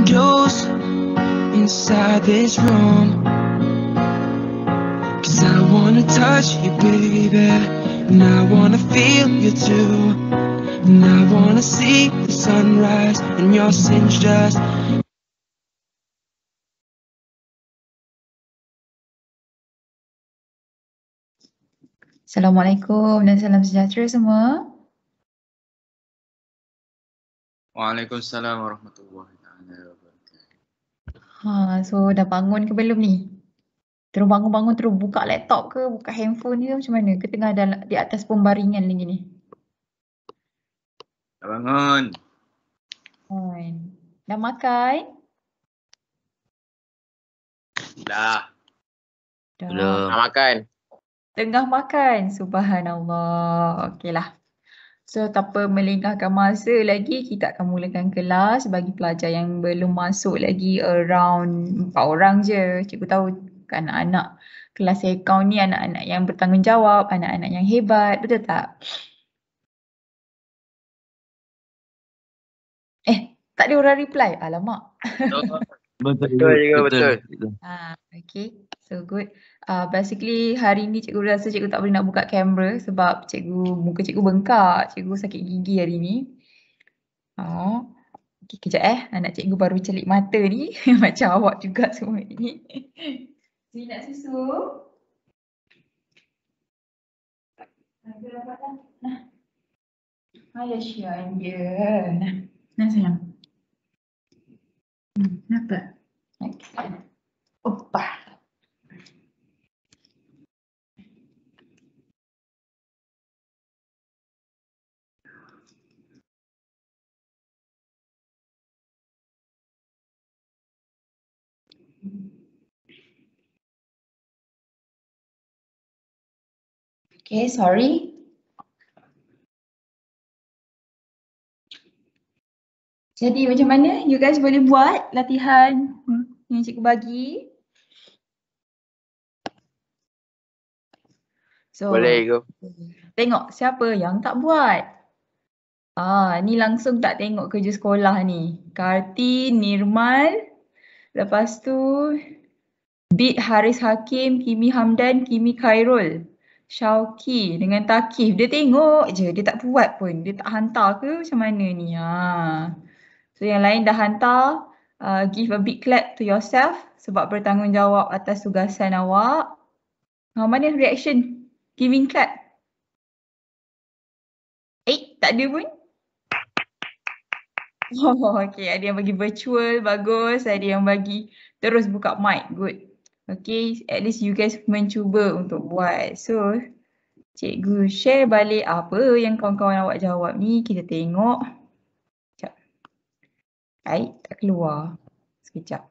angels inside this room. 'Cause I wanna touch you, baby, and I wanna feel you too. And I wanna see the sunrise and your sins just. Assalamualaikum dan salam sejahtera semua. Waalaikumsalam warahmatullahi wabarakatuh. So dah bangun ke belum ni? Terus bangun-bangun terus buka laptop ke, buka handphone ke macam mana? Ke tengah di atas pembaringan lagi ni? Dah bangun. Dah makan? Dah. Dah. Dah makan. Tengah makan. Subhanallah. Okeylah. So tanpa melengahkan masa lagi, kita akan mulakan kelas bagi pelajar yang belum masuk lagi, around 4 orang je. Cikgu tahu anak-anak kelas akaun ni anak-anak yang bertanggungjawab, anak-anak yang hebat, betul tak? Tak ada orang reply. Alamak. Betul. Okay. So good. Basically hari ni cikgu rasa cikgu tak boleh nak buka kamera sebab muka cikgu bengkak. Cikgu sakit gigi hari ni. Okay, kejap anak cikgu baru celik mata ni. Macam awak juga semua ni. Sini nak susu. Ada dapat dah. Nah. Ayah Syian dia. Nah sayang. Kenapa? Okay. Opah. Okay, sorry. Jadi macam mana? You guys boleh buat latihan yang cikgu bagi? So, Boleh go. Tengok siapa yang tak buat. Ni langsung tak tengok kerja sekolah ni. Karti, Nirmal, lepas tu Bit Haris Hakim, Kimi Hamdan, Kimi Khairul, Syauki dengan Takif. Dia tengok je, dia tak buat pun. Dia tak hantar ke macam mana ni? So yang lain dah hantar, give a big clap to yourself sebab bertanggungjawab atas tugasan awak. Mana reaction? Giving clap. Tak ada pun. Okay, ada yang bagi virtual, bagus. Ada yang bagi terus buka mic, good. Okay, at least you guys mencuba untuk buat. So, cikgu share balik apa yang kawan-kawan awak jawab ni. Kita tengok. Sekejap. Tak keluar. Sekejap.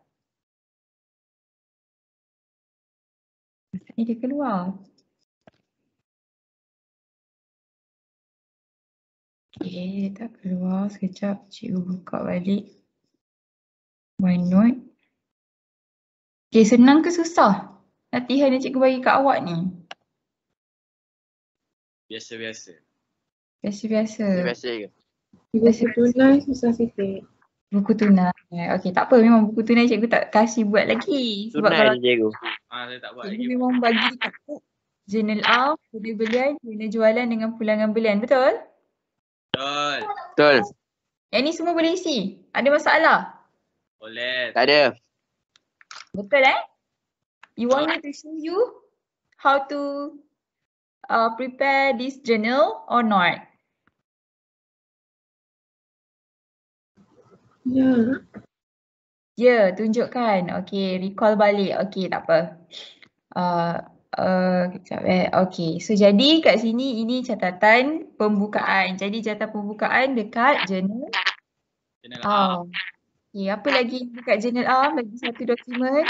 Ni dia keluar. Okay, tak keluar. Sekejap, cikgu buka balik OneNote. Okay, senang ke susah latihan yang cikgu bagi kat awak ni? Biasa-biasa. Biasa-biasa. Biasa ke? Buku tunai susah sikit. Buku tunai. Okay, tak apa. Memang buku tunai cikgu tak kasih buat lagi. Sebab Tunai kalau je cikgu. Saya tak buat cikgu lagi. memang bagi dekat jurnal A, jurnal belian, jurnal jualan dengan pulangan belian. Betul? Betul. Yang ni semua boleh isi. Ada masalah? Boleh. Tak ada. Betul You want me to show you how to prepare this journal or not? Ya. Ya, tunjukkan. Okay, recall balik. Okay, tak apa. Kejap Okay, so jadi kat sini ini catatan pembukaan. Jadi catatan pembukaan dekat journal A. Okay, apa lagi dekat journal A? Lagi satu dokumen.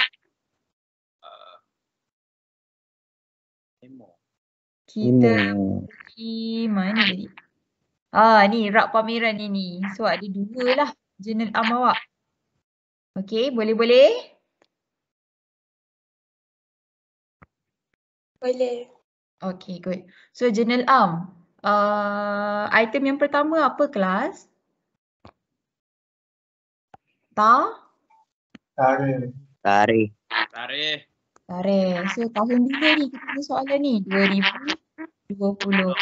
Kita pergi mana tadi? Ni rak pameran ini. So ada 2 lah jurnal A awak. Okay, boleh-boleh? Boleh. Okay, good. So jurnal A. Item yang pertama apa kelas? Tarikh. Tarikh. So tahun bila ni kita punya soalan ni? 2020.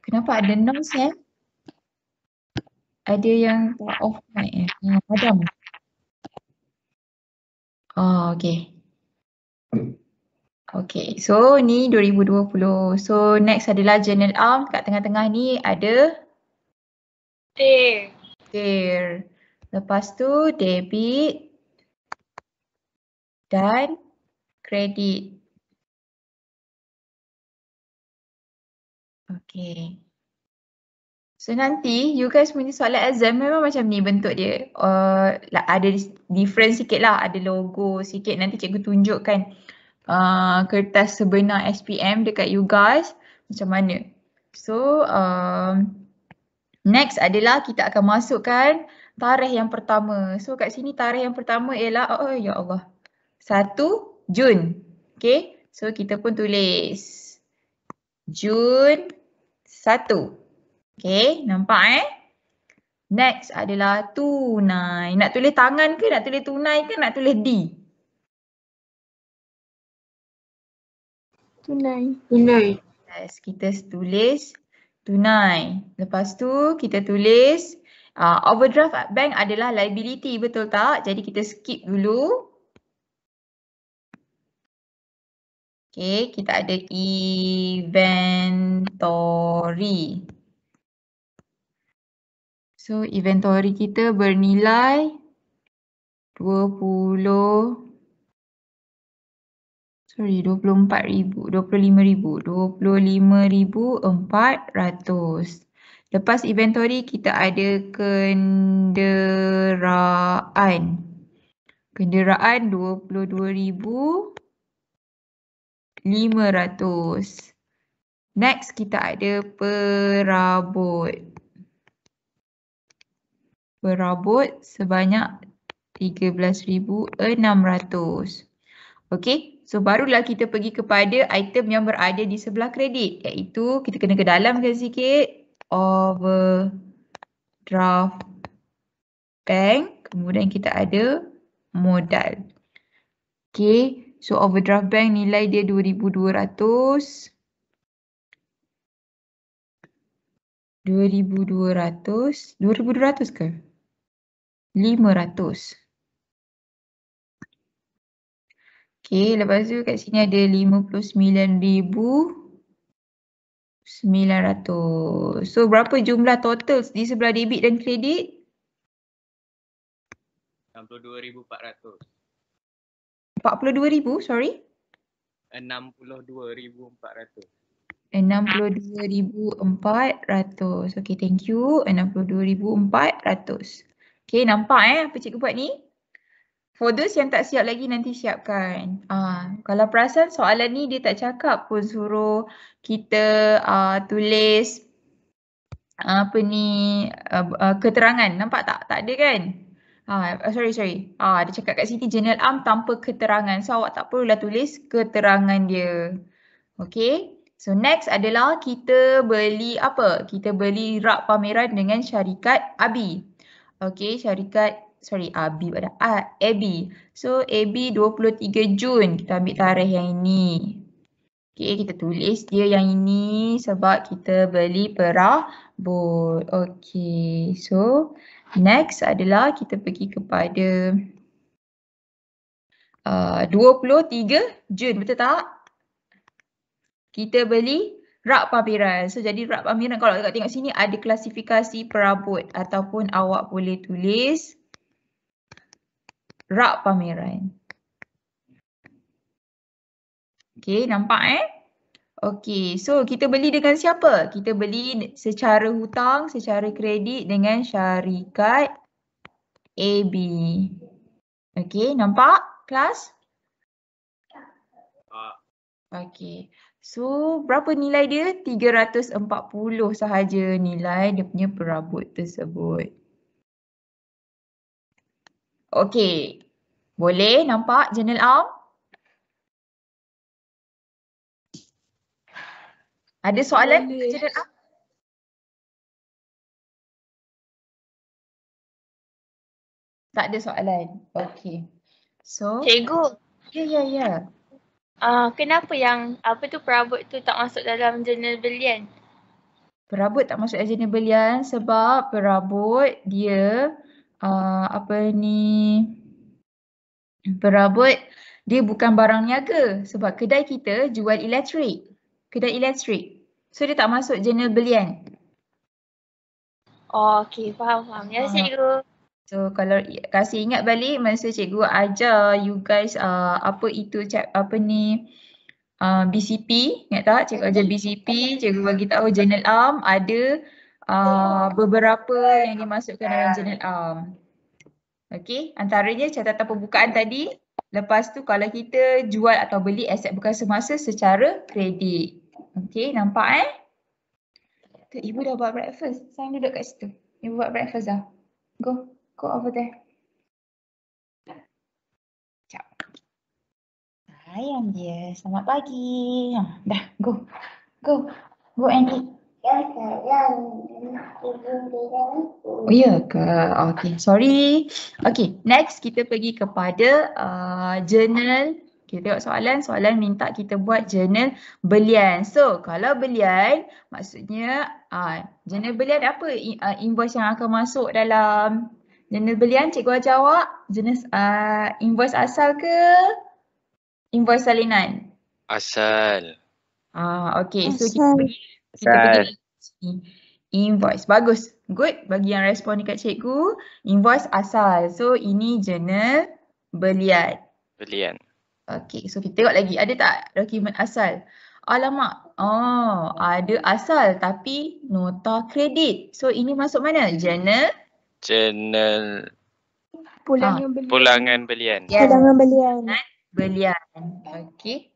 Kenapa ada noise Ada yang tak off mic padam. Okay. Okay, so ni 2020. So next adalah journal arm. Kat tengah-tengah ni ada TIR. Lepas tu debit dan kredit. Okay. So nanti you guys punya soalan exam memang macam ni bentuk dia. Ada different sikit lah. Ada logo sikit. Nanti cikgu tunjukkan kertas sebenar SPM dekat you guys macam mana. So next adalah kita akan masukkan tarikh yang pertama. So kat sini tarikh yang pertama ialah ya Allah 1 Jun. Okay. So kita pun tulis Jun 1. Okay, nampak Next adalah tunai. Nak tulis tangan ke, nak tulis tunai ke, nak tulis D? Tunai. Yes, kita tulis tunai. Lepas tu kita tulis overdraft bank adalah liability, betul tak? Jadi kita skip dulu. Okay, kita ada inventory. So inventory kita bernilai 25,000. 25,400. Lepas inventory kita ada kenderaan. Kenderaan 22,500. Next kita ada perabot. Perabot sebanyak 13,600. Okey, so barulah kita pergi kepada item yang berada di sebelah kredit, iaitu kita kena kedalamkan sikit overdraft bank, kemudian kita ada modal. Okey, so overdraft bank nilai dia 2,200. 2,200 ke? 500. Okay, lepas tu kat sini ada 59,900. So berapa jumlah total di sebelah debit dan kredit? 62,400. 42,000, sorry? 62,400. 62,400. Okay, thank you. 62,400. Okay, nampak apa cikgu buat ni? For those yang tak siap lagi, nanti siapkan. Kalau perasan soalan ni dia tak cakap pun suruh kita tulis keterangan. Nampak tak? Tak ada kan? Sorry. Dia cakap kat sini journal arm tanpa keterangan. So awak tak perlulah tulis keterangan dia. Okay. So next adalah kita beli apa? Kita beli rak pameran dengan syarikat ABI. Okay, AB. So AB 23 Jun. Kita ambil tarikh yang ini. Okay, kita tulis dia yang ini sebab kita beli perabot. Okay, so next adalah kita pergi kepada 23 Jun, betul tak? Kita beli rak pameran. So jadi rak pameran, kalau awak tengok sini ada klasifikasi perabot ataupun awak boleh tulis rak pameran. Okay, nampak Okay, so kita beli dengan siapa? Kita beli secara hutang, secara kredit dengan syarikat AB. Okay, nampak kelas? Okay, so berapa nilai dia? 340 sahaja nilai dia punya perabot tersebut. Okay, boleh nampak journal arm? Ada soalan journal arm? Tak ada soalan. Okay. So, Cikgu, ya. kenapa yang apa tu perabot tu tak masuk dalam jurnal belian? Perabot tak masuk agenda belian sebab perabot dia perabot dia bukan barang niaga sebab kedai kita jual elektrik. Kedai elektrik. So dia tak masuk jurnal belian. Oh, okey, faham. Ya, cikgu. So kalau kasih ingat balik masa cikgu ajar you guys apa itu BCP, ingat tak? Cikgu ajar BCP, cikgu bagi tahu journal arm ada beberapa yang dimasukkan dalam journal arm. Okey, antaranya catatan pembukaan tadi. Lepas tu kalau kita jual atau beli aset bukan semasa secara kredit. Okey, nampak Tu ibu dah buat breakfast. Saya duduk kat situ. Ibu buat breakfast dah. Go over there. Sekejap. Sayang dia. Selamat pagi. Dah, go. Go and eat. Oh ya ke? Okay, sorry. Okay, next kita pergi kepada journal. Kita tengok soalan minta kita buat journal belian. So, kalau belian, maksudnya journal belian apa invoice yang akan masuk dalam journal belian? Cikgu ajar awak jenis invoice asal ke invoice salinan? Asal. Okay, so kita pergi sini. Invoice. Bagus. Good. Bagi yang respon dekat cikgu, invoice asal. So, ini journal belian. Belian. Okay, so kita tengok lagi. Ada tak dokumen asal? Alamak. Oh, ada asal tapi nota kredit. So, ini masuk mana? Journal pulangan belian. Yes. Pulangan belian. Belian. Okay.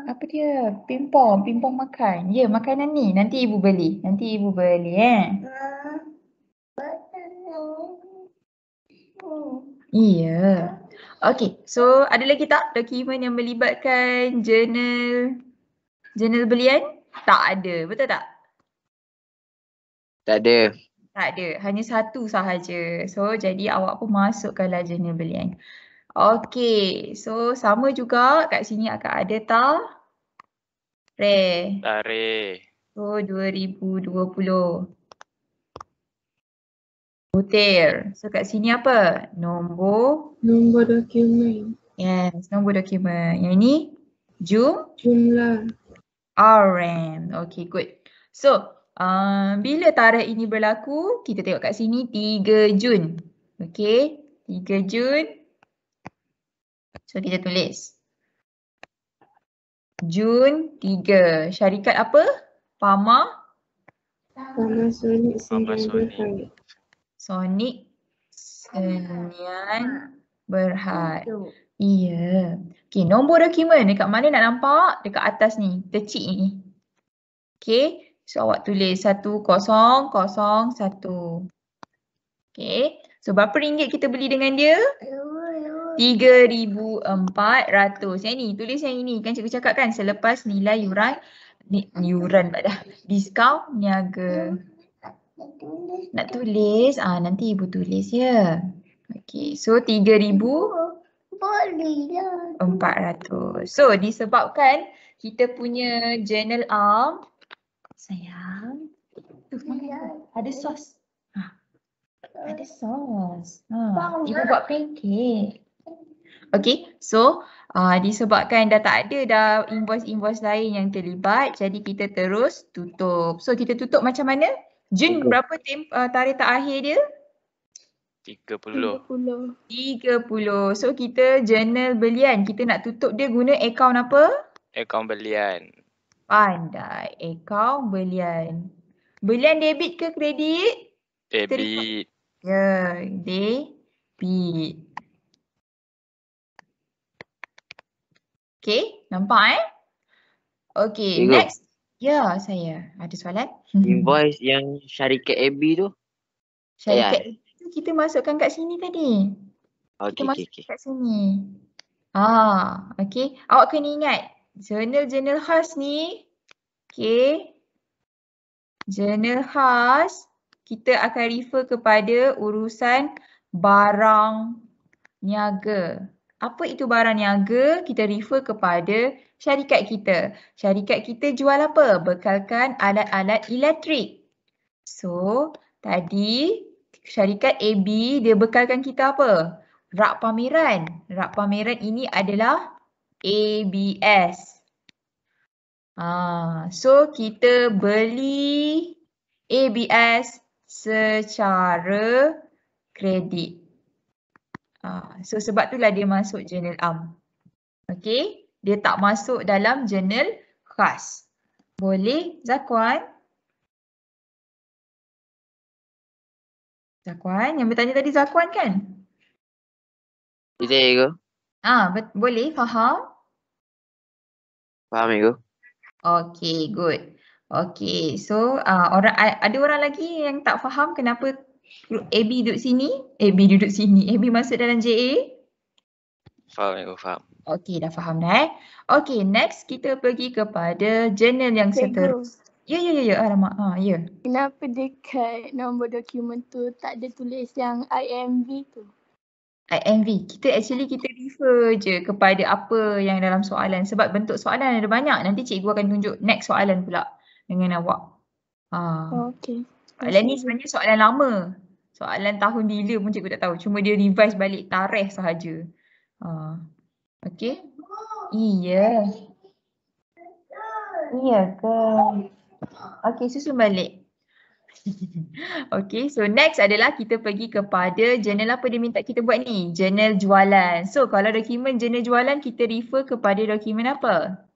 Apa dia? Pimpom makan. Ya, makanan ni. Nanti ibu beli. Iya. Okay, so ada lagi tak dokumen yang melibatkan journal belian? Tak ada, betul tak? Tak ada. Tak ada, hanya satu sahaja. So, jadi awak pun masukkanlah journal belian. Okay, so sama juga kat sini akan ada Tarikh. So, 2020. Butir. So, kat sini apa? Nombor Dokumen. Yes, nombor dokumen. Yang ini Jumlah. RM. Okay, good. So, bila tarikh ini berlaku, kita tengok kat sini 3 Jun. Okay, 3 Jun. So, kita tulis. Jun 3. Syarikat apa? Panasonic Sdn Bhd. Sonic Sdn Bhd. Iya. Okay, nombor dokumen dekat mana nak nampak? Dekat atas ni, kecil ni. Okay, so awak tulis 1001. Okay, so berapa ringgit kita beli dengan dia? 3,400. Yang ni, tulis yang ini. Kan cikgu cakap kan selepas nilai yuran dah. Diskaun niaga. Nak tulis? Nanti ibu tulis ya. Okay, so 3,400. So, disebabkan kita punya journal arm. Sayang. Ada sos. Ada sos. Ibu buat pancake. Okay, so disebabkan dah tak ada dah invoice lain yang terlibat, jadi kita terus tutup. So, kita tutup macam mana? Jun berapa tarikh terakhir dia? 30. 30. So, kita journal belian. Kita nak tutup dia guna akaun apa? Akaun belian. Pandai. Akaun belian. Belian debit ke kredit? Debit. Ya, debit. Okay, nampak Okay, Cikgu. next. Ya, saya. Ada soalan? Invoice yang syarikat AB tu. Syarikat itu kita masukkan kat sini tadi. Kita masukkan kat sini. Okay. Awak kena ingat. Journal khas ni. Okay. Journal khas. Kita akan refer kepada urusan barang niaga. Apa itu barang niaga? Kita refer kepada syarikat kita. Syarikat kita jual apa? Bekalkan alat-alat elektrik. So, tadi syarikat AB dia bekalkan kita apa? Rak pameran. Rak pameran ini adalah ABS. So kita beli ABS secara kredit. So sebab itulah dia masuk jurnal am. Okey, dia tak masuk dalam jurnal khas. Boleh Zakwan? Zakwan, yang bertanya tadi Zakwan kan? Kita ke? Boleh, faham? Faham ke? Okay, good. Okay, so ada orang lagi yang tak faham kenapa AB duduk sini? AB duduk sini. AB masuk dalam JA? Faham. Okay, dah faham dah Okay, next kita pergi kepada jurnal yang seterusnya. Ya. Alamak. Ya. Kenapa dekat nombor dokumen tu tak ada tulis yang IMV tu? IMV. Kita refer je kepada apa yang dalam soalan. Sebab bentuk soalan ada banyak. Nanti cikgu akan tunjuk next soalan pula dengan awak. Okay. Soalan ni sebenarnya soalan lama. Soalan tahun bila pun cikgu tak tahu. Cuma dia revise balik tarikh sahaja. Okay. Iya. Iya ke? Okay, susun balik. Okay, so next adalah kita pergi kepada jurnal apa dia minta kita buat ni? Jurnal jualan. So kalau dokumen jurnal jualan kita refer kepada dokumen apa?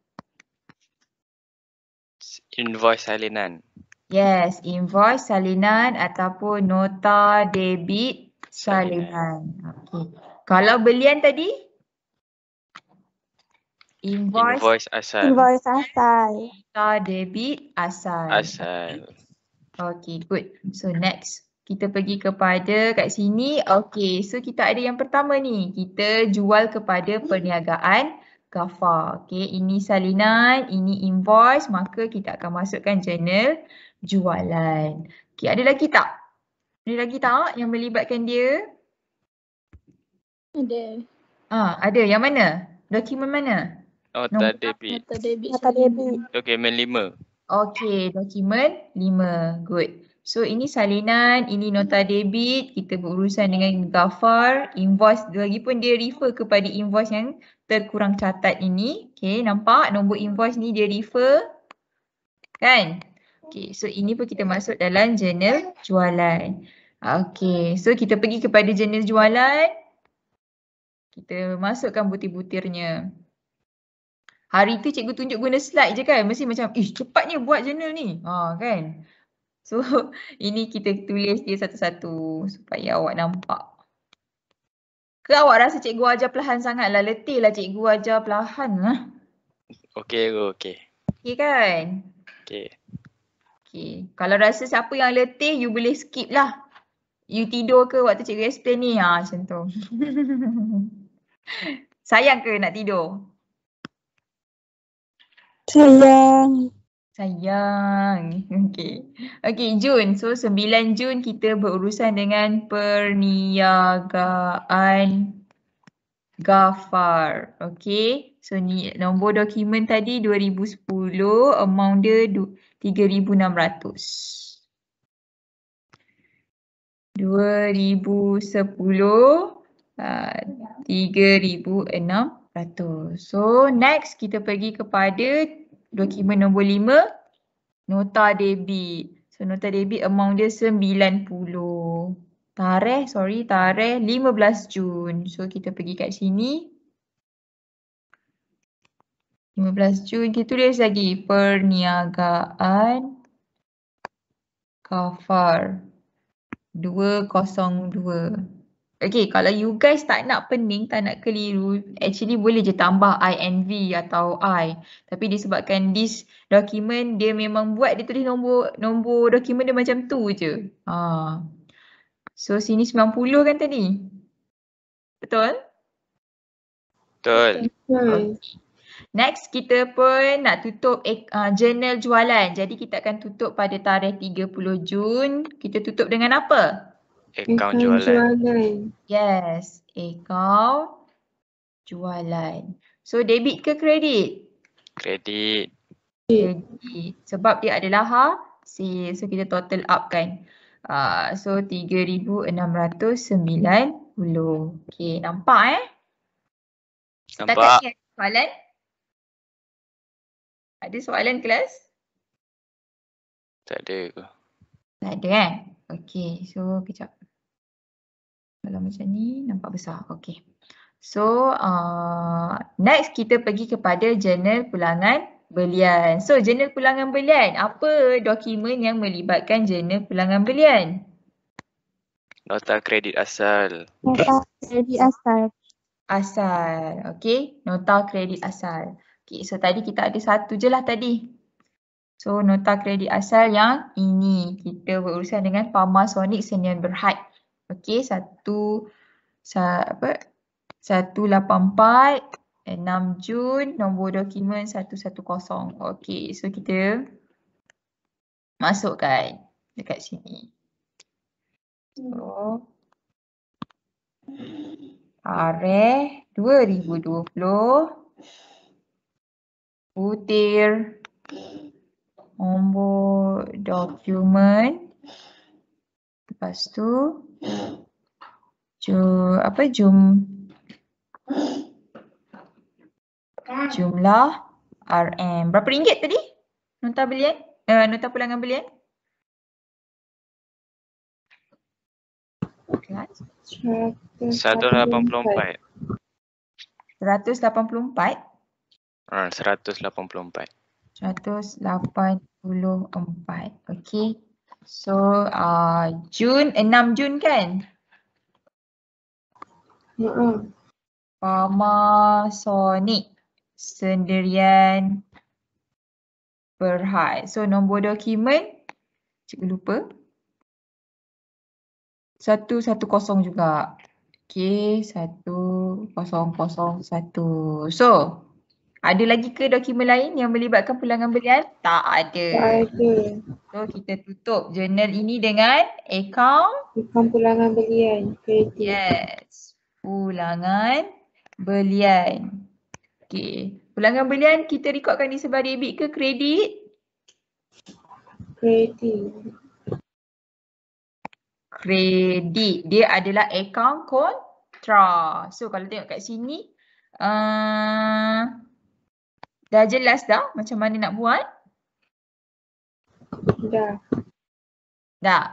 Invoice salinan. Yes, invoice salinan ataupun nota debit salinan. Okay. Kalau belian tadi? Invoice asal. Invoice asal. Nota debit asal. Okay, good. So next, kita pergi kepada kat sini. Okay, so kita ada yang pertama ni. Kita jual kepada perniagaan Ghafar. Okay, ini salinan, ini invoice. Maka kita akan masukkan jurnal jualan. Okay, ada lagi tak? Ada lagi tak yang melibatkan dia? Ada. Ada. Yang mana? Dokumen mana? Nota debit. Nota debit. Dokumen 5. Okay, dokumen 5. Good. So ini salinan, ini nota debit. Kita berurusan dengan Ghafar. Invoice, lagipun dia refer kepada invoice yang terkurang catat ini. Okay, nampak nombor invoice ni dia refer. Kan? Okay, so ini pun kita masuk dalam jurnal jualan. Okay, so kita pergi kepada jurnal jualan. Kita masukkan butir-butirnya. Hari tu cikgu tunjuk guna slide je kan. Mesti macam, cepatnya buat jurnal ni. Kan. So, ini kita tulis dia satu-satu supaya awak nampak. Ke awak rasa cikgu ajar perlahan sangat lah. Letih lah cikgu ajar perlahan lah. Okey. Okey kan? Okey. Kalau rasa siapa yang letih, you boleh skip lah. You tidur ke waktu cikgu explain ni? Macam tu. Sayang ke nak tidur? Sayang. Okay, Jun. So 9 Jun kita berurusan dengan perniagaan Ghafar. Okay. So ni nombor dokumen tadi 2010, amount dia 3,600. 2010 3,600. So next kita pergi kepada dokumen nombor 5, nota debit. So nota debit amount dia 90. Tarikh 15 Jun. So kita pergi kat sini. 15 Jun kita tulis lagi perniagaan Ghafar 202. Okay, kalau you guys tak nak pening, tak nak keliru, actually boleh je tambah INV atau I. Tapi disebabkan this document dia memang buat dia tulis nombor dokumen dia macam tu je. So sini 90 kan tadi? Betul? Betul. Okay. Next kita pun nak tutup jurnal jualan. Jadi kita akan tutup pada tarikh 30 Jun. Kita tutup dengan apa? Akaun jualan. Yes, akaun jualan. So debit ke kredit? Kredit. Kredit. Sebab dia adalah hasil. So kita total up kan. So 3,690. Okay, nampak Setakat Nampak? ni ada soalan? Ada soalan kelas? Tak ada ke? Tak ada Okay, so kejap. Kalau macam ni nampak besar. Okay. So next kita pergi kepada jurnal pulangan belian. So jurnal pulangan belian, apa dokumen yang melibatkan jurnal pulangan belian? Nota kredit asal. Nota kredit asal. Asal. Okay, nota kredit asal. Okay, so tadi kita ada satu je lah tadi. So nota kredit asal yang ini. Kita berurusan dengan Pamasonic Sdn Bhd. Okay, 184 6 Jun, nombor dokumen 110. Okay, so kita masukkan dekat sini. So, tarikh 2020, butir, nombor dokumen, lepas tu jumlah RM. Berapa ringgit tadi? Nota belian? Nota pulangan belian? Kelas? 184. 184? 184. 184. Okay. So, Jun, 6 Jun kan? Pamasonic Sdn Bhd. So, nombor dokumen, cikgu lupa. 110 juga. Okay, 1001. So, ada lagi ke dokumen lain yang melibatkan pulangan belian? Tak ada. So, kita tutup jurnal ini dengan akaun pulangan belian. Kredit. Yes. Pulangan belian. Okay. Pulangan belian kita rekodkan di sebelah debit ke kredit? Kredit. Kredit. Dia adalah akaun kontra. So kalau tengok kat sini, dah jelas dah macam mana nak buat? Dah.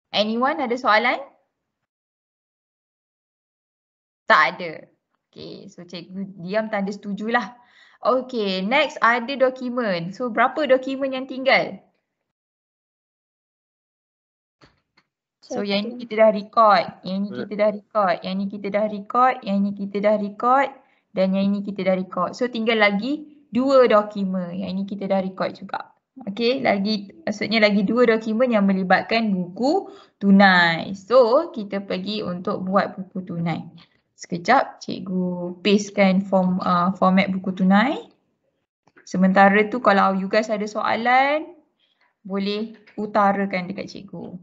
Anyone ada soalan? Tak ada. Okay, so cikgu diam tanda setujulah. Okay, next ada dokumen. So berapa dokumen yang tinggal? So yang ni kita dah record, yang ni kita dah record, yang ni kita dah record, yang ni kita dah record dan yang ni kita dah record. So tinggal lagi 2 dokumen. Yang ni kita dah record juga. Okay, maksudnya lagi 2 dokumen yang melibatkan buku tunai. So kita pergi untuk buat buku tunai. Sekejap cikgu pastekan format buku tunai. Sementara tu kalau you guys ada soalan, boleh utarakan dekat cikgu.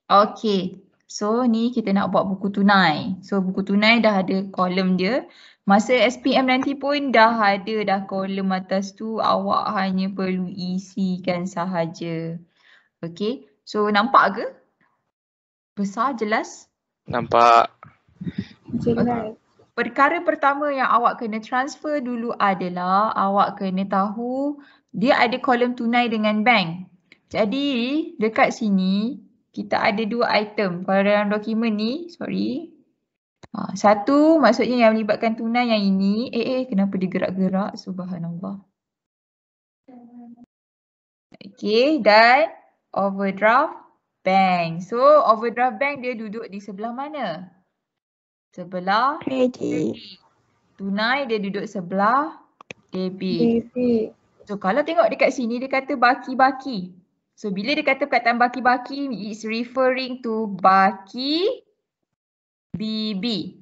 Okay, so ni kita nak buat buku tunai. So buku tunai dah ada kolom dia. Masa SPM nanti pun dah ada dah kolom atas tu, awak hanya perlu isikan sahaja. Okay, so nampak ke? Besar, jelas? Nampak. Jelas. Perkara pertama yang awak kena transfer dulu adalah awak kena tahu dia ada kolom tunai dengan bank. Jadi dekat sini kita ada 2 item. Kalau dalam dokumen ni, sorry. Satu maksudnya yang melibatkan tunai yang ini. Kenapa dia gerak-gerak? Subhanallah. Okay, dan overdraft bank. So, overdraft bank dia duduk di sebelah mana? Sebelah Kredit. tunai dia duduk sebelah debit. Debit. So, kalau tengok dekat sini dia kata baki-baki. So, bila dia kata perkataan baki-baki, it's referring to baki BB.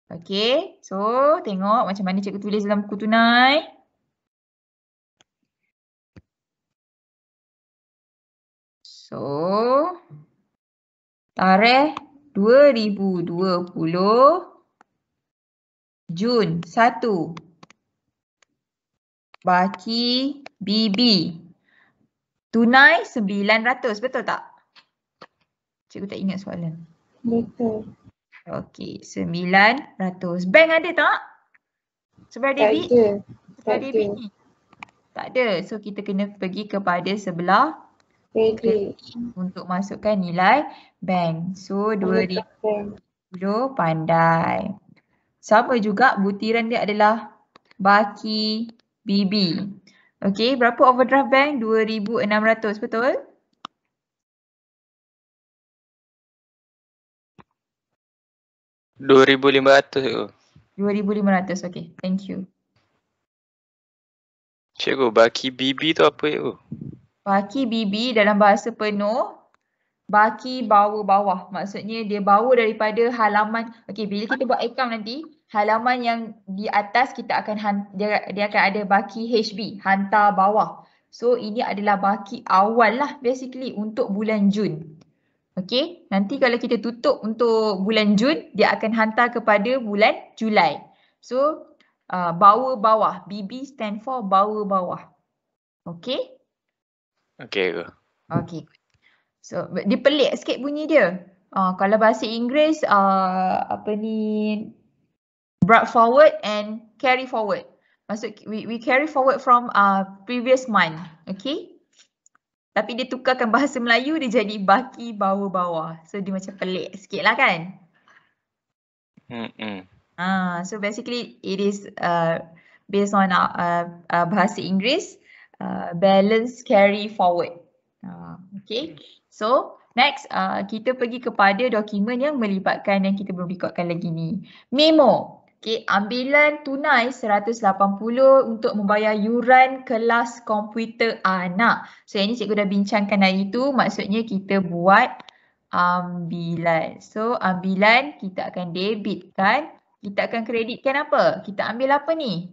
Okay, so tengok macam mana cikgu tulis dalam buku tunai. So, tarikh 2020 Jun 1. Baki BB. Tunai 900, betul tak? Cikgu tak ingat soalan. Betul. Okey, 900. Bank ada tak? Sebelah Tak debit? ada. Sebelah Tak debit ada. ni? Tak ada. So, kita kena pergi kepada sebelah Kredit. untuk masukkan nilai bank. So, 2020 Bank. pandai. Sama juga butiran dia adalah baki BB. Okey, berapa overdraft bank? 2,600, betul? RM2,500 tu. 2,500, okey. Thank you. Cikgu, baki BB tu apa cikgu? Baki BB dalam bahasa penuh, baki bawa bawah. Maksudnya dia bawa daripada halaman. Okey, bila kita buat account nanti, halaman yang di atas kita akan dia akan ada baki HB, hantar bawah. So ini adalah baki awal lah basically untuk bulan Jun. Okey, nanti kalau kita tutup untuk bulan Jun, dia akan hantar kepada bulan Julai. So bawa bawah, BB stand for bawa bawah. Okey? Okey cikgu. Okay. So, dia pelik sikit bunyi dia. Kalau bahasa Inggeris, apa ni, brought forward and carry forward. Maksud, we carry forward from previous month. Okay. Tapi dia tukarkan bahasa Melayu, dia jadi baki bawa bawah. So, dia macam pelik sikit lah kan. So, basically, it is based on bahasa Inggeris, balance carry forward. Okay, so next kita pergi kepada dokumen yang melibatkan yang kita belum rekodkan lagi ni. Memo. Okay, ambilan tunai 180 untuk membayar yuran kelas komputer anak. So yang ni cikgu dah bincangkan hari tu, maksudnya kita buat ambilan. So ambilan kita akan debitkan, kita akan kreditkan apa? Kita ambil apa ni?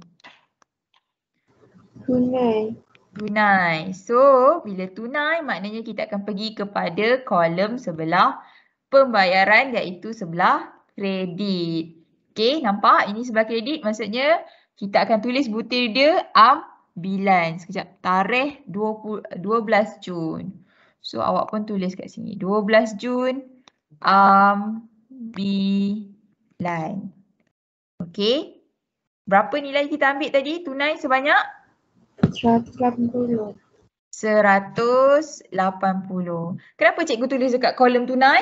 Tunai. Tunai. So, bila tunai maknanya kita akan pergi kepada kolom sebelah pembayaran iaitu sebelah kredit. Okey, nampak? Ini sebelah kredit maksudnya kita akan tulis butir dia ambilan. Sekejap. Tarikh 12 Jun. So, awak pun tulis kat sini. 12 Jun ambilan. Okey. Berapa nilai kita ambil tadi? Tunai sebanyak? 180. 180. Kenapa cikgu tulis dekat kolom tunai?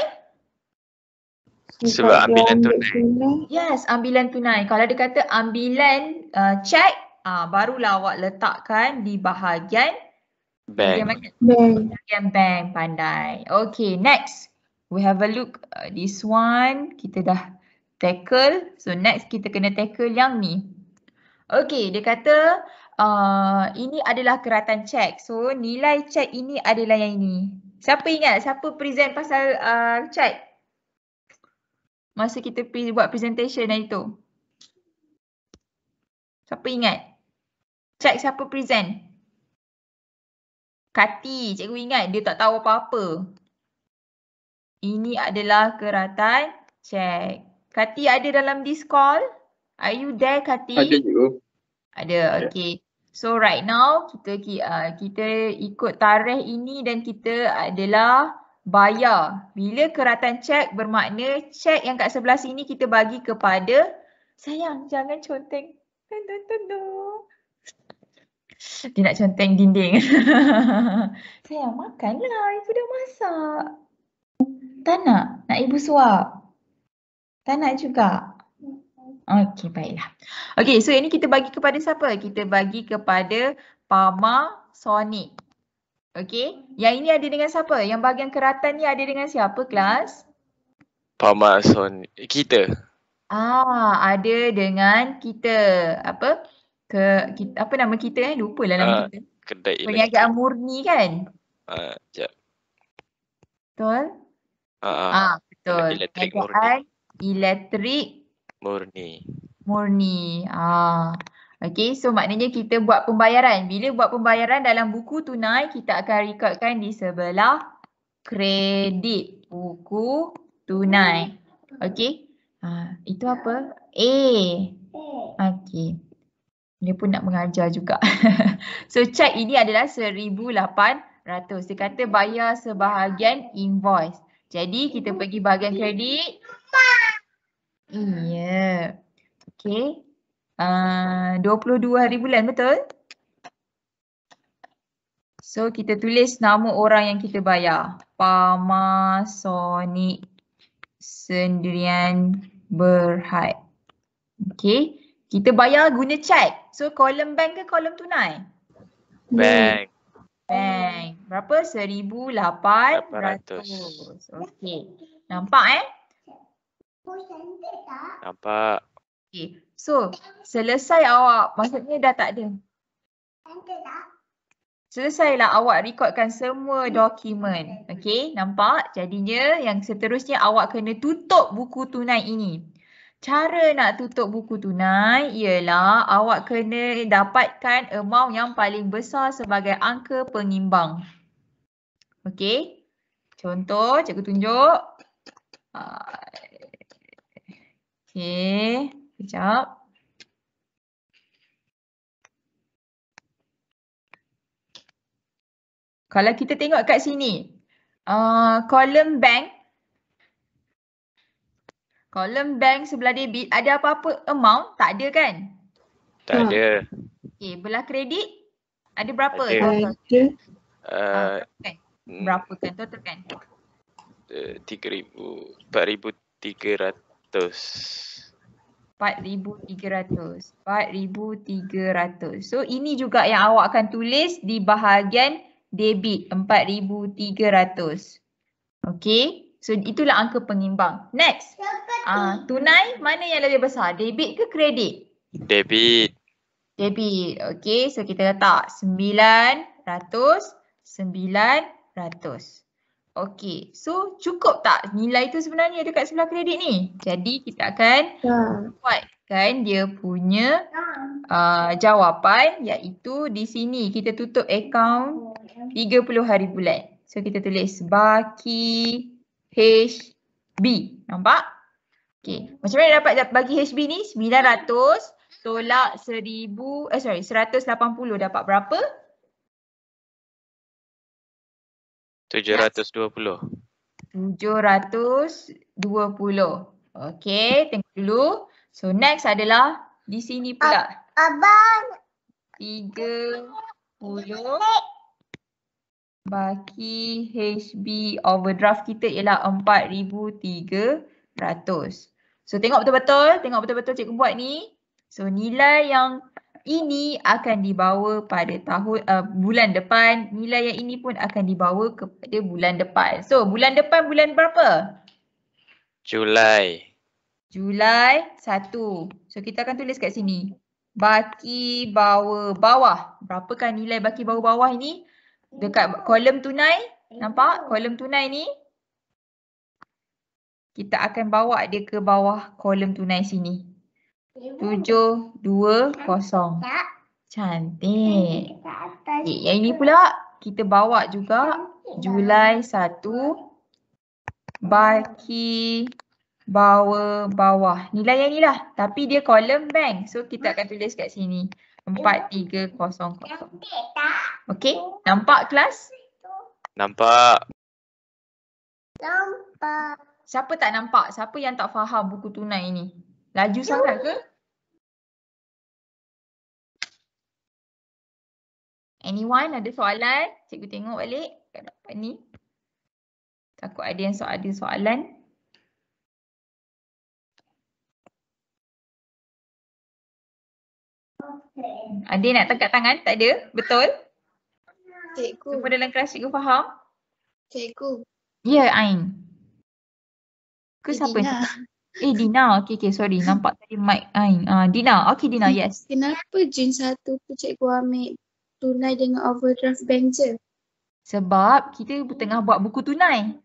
Sebab ambilan tunai. Yes, ambilan tunai. Kalau dia kata ambilan cek, barulah awak letakkan di bahagian Bank. bahagian bank. Pandai. Okay, next. We have a look. This one kita dah tackle. So next kita kena tackle yang ni. Okay, dia kata ini adalah keratan cek. So nilai cek ini adalah yang ini. Siapa ingat? Siapa present pasal cek? Masa kita buat presentation hari tu. Siapa ingat? Cek siapa present? Kati, cikgu ingat dia tak tahu apa-apa. Ini adalah keratan cek. Kati ada dalam this call? Are you there, Kati? Ada cikgu. Ada, okay. So right now kita ikut tarikh ini dan kita adalah bayar. Bila keratan cek bermakna cek yang kat sebelah sini kita bagi kepada, sayang jangan conteng. Dia nak conteng dinding. Sayang makanlah, ibu dah masak. Tak nak? Nak ibu suap? Tak nak juga? Okey, baiklah. Okey, so ini kita bagi kepada siapa? Kita bagi kepada Panasonic. Okey. Yang ini ada dengan siapa? Yang bahagian keratan ni ada dengan siapa kelas? Panasonic. Kita. Ada dengan kita. Apa? Apa nama kita Lupalah nama kita. Kedai Perniagaan elektrik. murni kan? Sekejap. Betul? Betul. Elektrik murni. Perniagaan elektrik murni. Okey, so maknanya kita buat pembayaran. Bila buat pembayaran dalam buku tunai, kita akan rekodkan di sebelah kredit. Buku tunai. Okey. Itu apa? A. Okey. Dia pun nak mengajar juga. So cek ini adalah 1,800. Dia kata bayar sebahagian invoice. Jadi kita pergi bahagian kredit. Ya. Okey. 22 hari bulan, betul? So kita tulis nama orang yang kita bayar. Panasonic Sdn Bhd. Okey. Kita bayar guna cek. So kolom bank ke kolom tunai? Bank. Bank. Berapa? 1,800. Okey. Nampak Nampak. Okey. So selesai awak, maksudnya dah tak ada. Selesailah awak rekodkan semua dokumen. Okey, nampak? Jadinya yang seterusnya awak kena tutup buku tunai ini. Cara nak tutup buku tunai ialah awak kena dapatkan amount yang paling besar sebagai angka pengimbang. Okey. Contoh, cikgu tunjuk. Okey, sekejap. Kalau kita tengok kat sini, kolom bank. Kolom bank sebelah debit ada apa-apa amount? Tak ada kan? Tak ada. Okey, belah kredit ada berapa? Ada. Total? Kan? Berapa kan total kan? 4,300. 4,300. So ini juga yang awak akan tulis di bahagian debit 4,300. Okey. So itulah angka pengimbang. Next. Tunai mana yang lebih besar? Debit ke kredit? Debit. Debit. Okey. So kita letak 900. Okey. So cukup tak nilai tu sebenarnya dekat sebelah kredit ni? Jadi kita akan buatkan dia punya jawapan, iaitu di sini kita tutup akaun 30 hari bulan. So kita tulis baki HB. Nampak? Okey. Macam mana dapat bagi HB ni? 900 tolak 180 dapat berapa? 720. 720. Okey, tengok dulu. So next adalah di sini pula. 30 baki HB overdraft kita ialah 4,300. So tengok betul-betul cikgu buat ni. So nilai yang ini akan dibawa pada bulan depan. Nilai yang ini pun akan dibawa kepada bulan depan. So bulan depan bulan berapa? Julai 1. So kita akan tulis kat sini. Baki bawah. Berapakah nilai baki bawah ini? Dekat kolom tunai. Nampak? Kolom tunai ni. Kita akan bawa dia ke bawah kolom tunai sini. 720. Cantik. Yang ini pula kita bawa juga Julai 1. Baki bawah. Nilai yang ni lah. Tapi dia kolom bank. So kita akan tulis kat sini. 4300. Okey. Nampak kelas? nampak. Siapa tak nampak? Siapa yang tak faham buku tunai ni? Laju sangat ke? Anyone ada soalan? Cikgu tengok balik kat dapat ni. Takut ada yang ada soalan. Ada nak tangkap tangan? Tak ada? Betul? Cikgu. Semua dalam kelas cikgu faham? Cikgu. Ya, Ain. Ke siapa yang Dina. cakap? Dina. Okay, sorry. Nampak tadi mic Ain. Dina. Okay, Dina, yes. Kenapa Jun 1 tu cikgu ambil tunai dengan overdraft bank je? Sebab kita tengah buat buku tunai.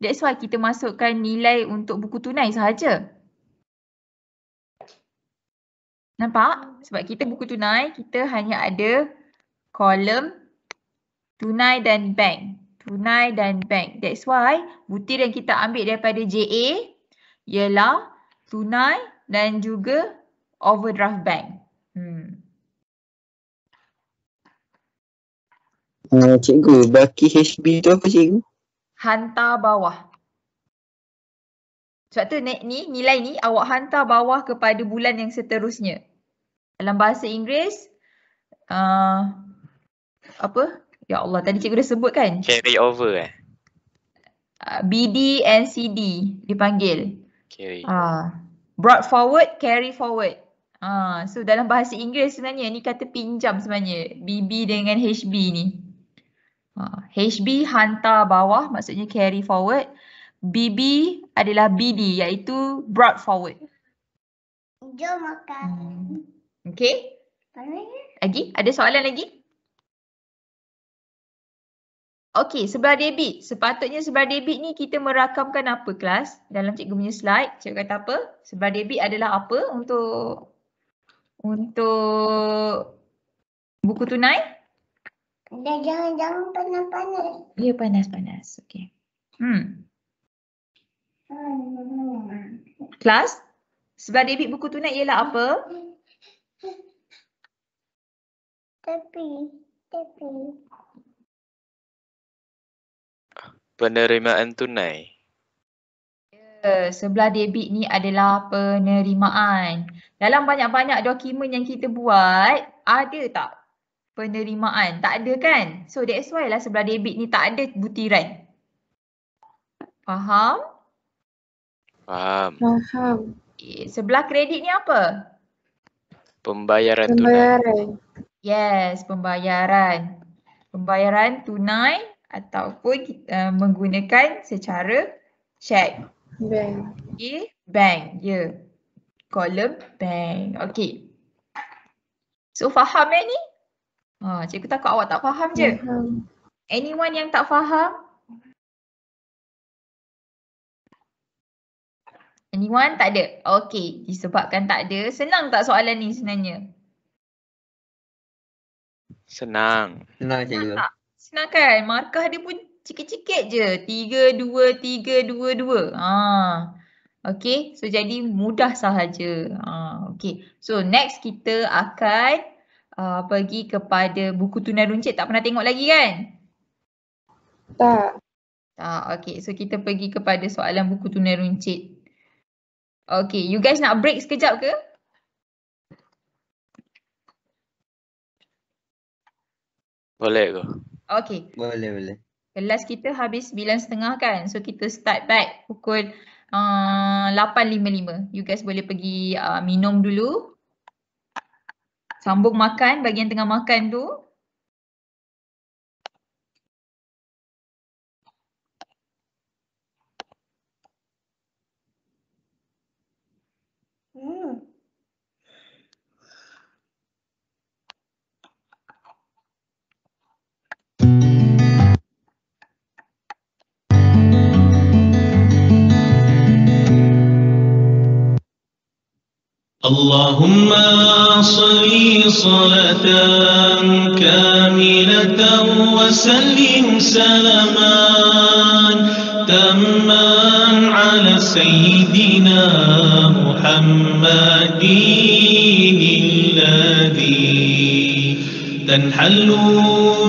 That's why kita masukkan nilai untuk buku tunai sahaja. Nampak? Sebab kita buku tunai, kita hanya ada kolom tunai dan bank. Tunai dan bank. That's why butir yang kita ambil daripada JA ialah tunai dan juga overdraft bank. Cikgu, baki HB tu apa cikgu? Hantar bawah. Sebab tu ni nilai ni awak hantar bawah kepada bulan yang seterusnya. Dalam bahasa Inggeris apa? Ya Allah, tadi cikgu dah sebut kan? Carry over BD and CD dipanggil. Carry. Brought forward, carry forward. So dalam bahasa Inggeris sebenarnya ni kata pinjam sebenarnya. BB dengan HB ni. HB hantar bawah maksudnya carry forward. BB adalah BD iaitu brought forward. Jom makan. Okay. Lagi? Ada soalan lagi? Okay, sebelah debit. Sepatutnya sebelah debit ni kita merakamkan apa kelas? Dalam cikgu punya slide, cikgu kata apa? Sebelah debit adalah apa untuk buku tunai? Jangan panas-panas. Ya, panas-panas. Okay. Kelas, sebelah debit buku tunai ialah apa? Tapi. Penerimaan tunai. Sebelah debit ni adalah penerimaan. Dalam banyak-banyak dokumen yang kita buat, ada tak penerimaan? Tak ada kan? So that's why lah sebelah debit ni tak ada butiran. Faham? Faham. Okay. Sebelah kredit ni apa? Pembayaran tunai. Yes, pembayaran. Pembayaran tunai ataupun kita menggunakan secara cek. Bank. Okay, bank. Ya. Kolom bank. Okay. So faham ni? Cikgu takut awak tak faham je. Anyone yang tak faham? Anyone? Tak ada? Okay. Disebabkan tak ada. Senang tak soalan ni sebenarnya? Senang cikgu. Tak? Senang kan? Markah dia pun sikit-sikit je. 3, 2, 3, 2, 2. Okay. So jadi mudah sahaja. Okay. So next kita akan pergi kepada buku tunai runcit. Tak pernah tengok lagi kan? Tak. Okay. So kita pergi kepada soalan buku tunai runcit. Okay. You guys nak break sekejap ke? Boleh ke? Okay. Boleh. Kelas kita habis 9.30 kan? So kita start back pukul 8.55. You guys boleh pergi minum dulu. Sambung makan bagian tengah makan tu. اللهم صل صلاة كاملة وسلم سلاما تاما على سيدنا محمد الذي تنحل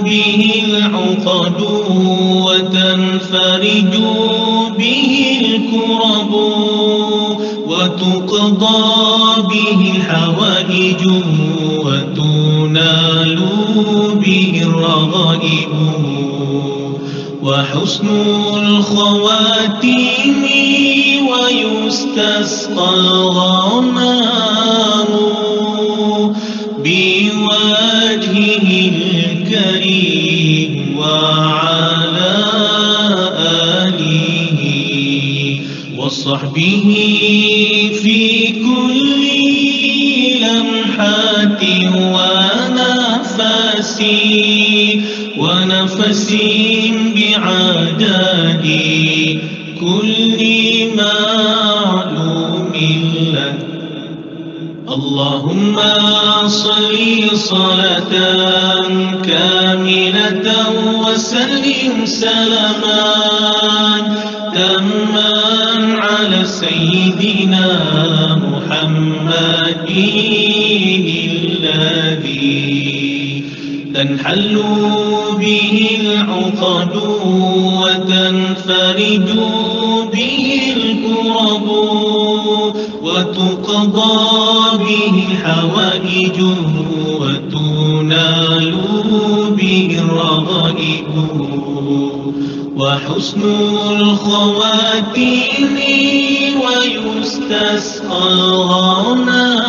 به العقد وتنفرج به الكرب وتقضى به الحوائج وتنال به الرغائب وحسن الخواتيم ويستسقى الغمام بوجهه الكريم وعلى آله وصحبه في كل لمحة ونفس بعدد كل معلوم لك. اللهم صل صلاة كاملة وسلم سلاما تاما على سيدنا محمد الذي تنحل به العقد وتنفرج به الكرب وتقضى به الحوائج وتنال به الرغائب وحسن الخواتيم ويستسقى الغمام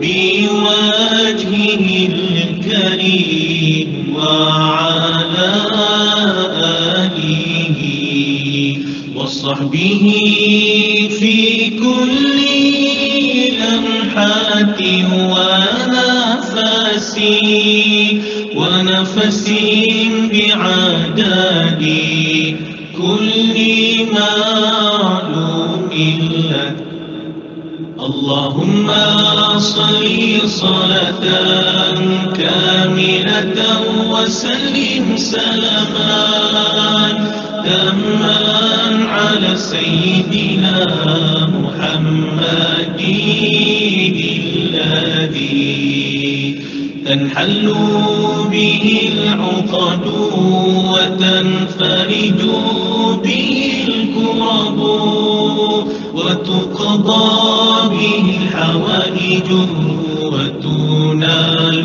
بوجهه الكريم وعلى آله وصحبه في كل لمحة ونفس بعدد كل معلوم لك. اللهم صل صلاة كاملة وسلم سلاما تاما على سيدنا محمد الذي تنحل به العقد وتنفرج به الكرب وتقضى به الحوائج وتنال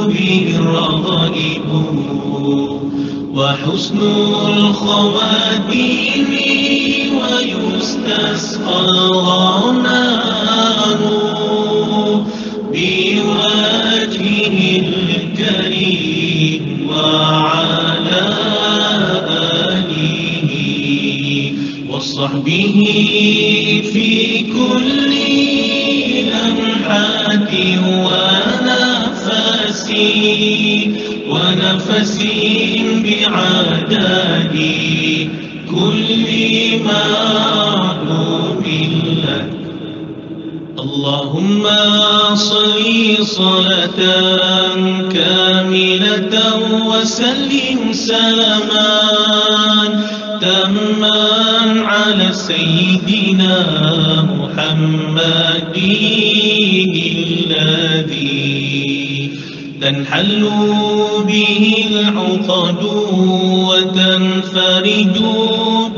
به الرغائب وحسن الخواتيم ويستسقى الغمام بوجهه الكريم وعلى آله وصحبه في كل لمحة ونفس بعدد كل معلوم لك. اللهم صل صلاة كاملة وسلم سلاما تاما على سيدنا محمد الذي تنحل به العقد وتنفرج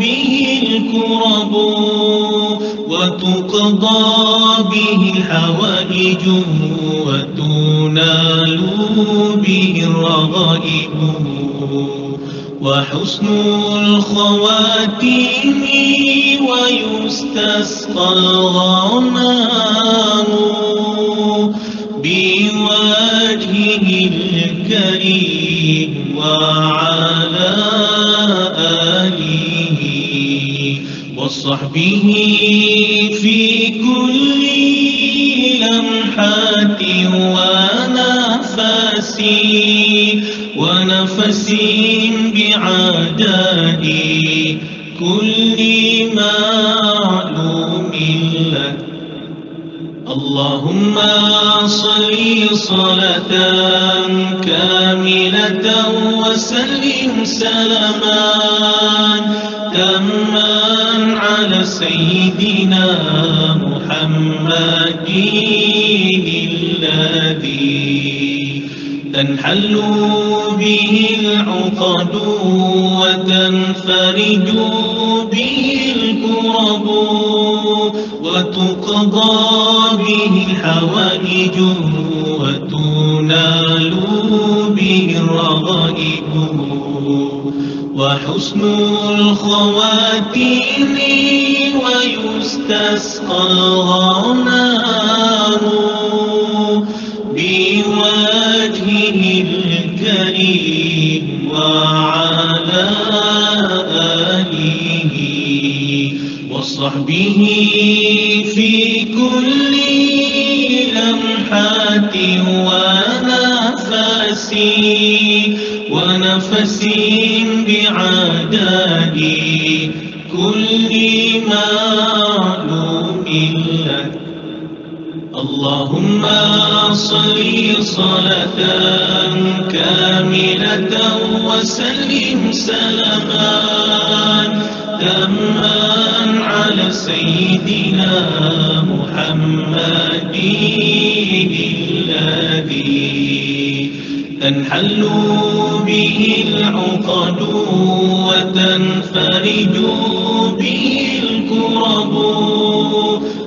به الكرب وتقضى به الحوائج وتنال به الرغائب وحسن الخواتيم ويستسقى الغمام بوجهه الكريم وعلى آله وصحبه في كل لمحة ونفس بعدد كل معلوم لك. اللهم صل صلاة كاملة وسلم سلاما تاما على سيدنا محمد الذي تنحل به العقد وتنفرج به الكرب وتقضى به الحوائج وتنال به الرغائب وحسن الخواتيم ويستسقى الغمام بوجهه الكريم وعلى آله وصحبه في كل لمحة ونفس بعدد كل معلوم لك. اللهم صل صلاة كاملة وسلم سلاما تاما على سيدنا محمد الذي تنحل به العقد وتنفرج به الكرب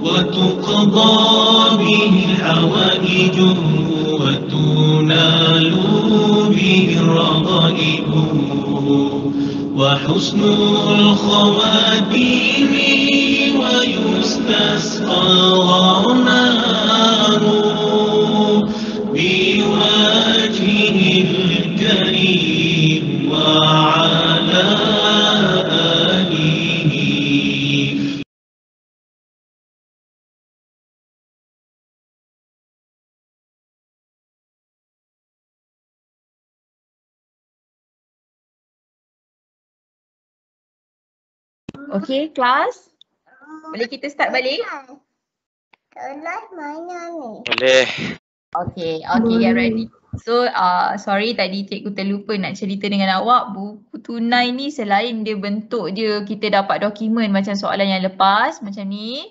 وتقضى به الحوائج وتنال به الرغائب وحسن الخواتيم ويستسقى غمام بوجهه الكريم وعلى آله. Okay, kelas. Boleh kita start balik? Kelas mana ni? Boleh. Okay, get ready. So, sorry tadi cikgu terlupa nak cerita dengan awak. Buku tunai ni selain dia bentuk dia, kita dapat dokumen macam soalan yang lepas, macam ni.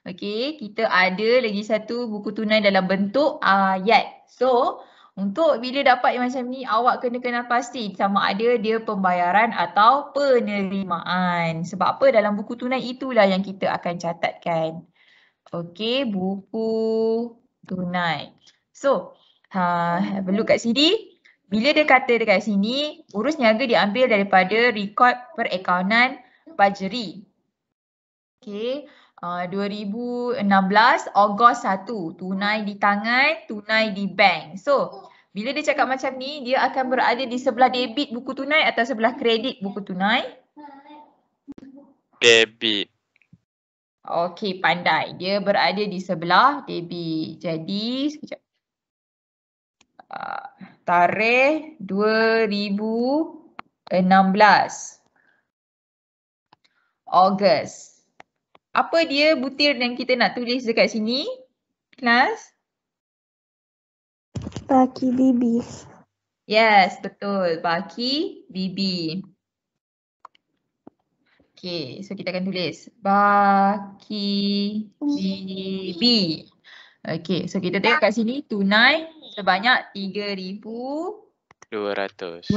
Okay, kita ada lagi satu buku tunai dalam bentuk ayat. So, untuk bila dapat yang macam ni, awak kena kenal pasti sama ada dia pembayaran atau penerimaan. Sebab apa? Dalam buku tunai itulah yang kita akan catatkan. Okay, buku tunai. So, have a look kat sini. Bila dia kata dekat sini, urus niaga diambil daripada rekod perakaunan Fajri. Okay, 2016 Ogos 1, tunai di tangan, tunai di bank. So, bila dia cakap macam ni, dia akan berada di sebelah debit buku tunai atau sebelah kredit buku tunai? Debit. Okay, pandai. Dia berada di sebelah debit. Jadi, sekejap. Tarikh 2016 Ogos. Apa dia butir yang kita nak tulis dekat sini? Kelas? Baki Bibi. Yes, betul. Baki Bibi. Okay, so kita akan tulis Baki Bibi. Okay, so kita tengok kat sini tunai sebanyak 3,200.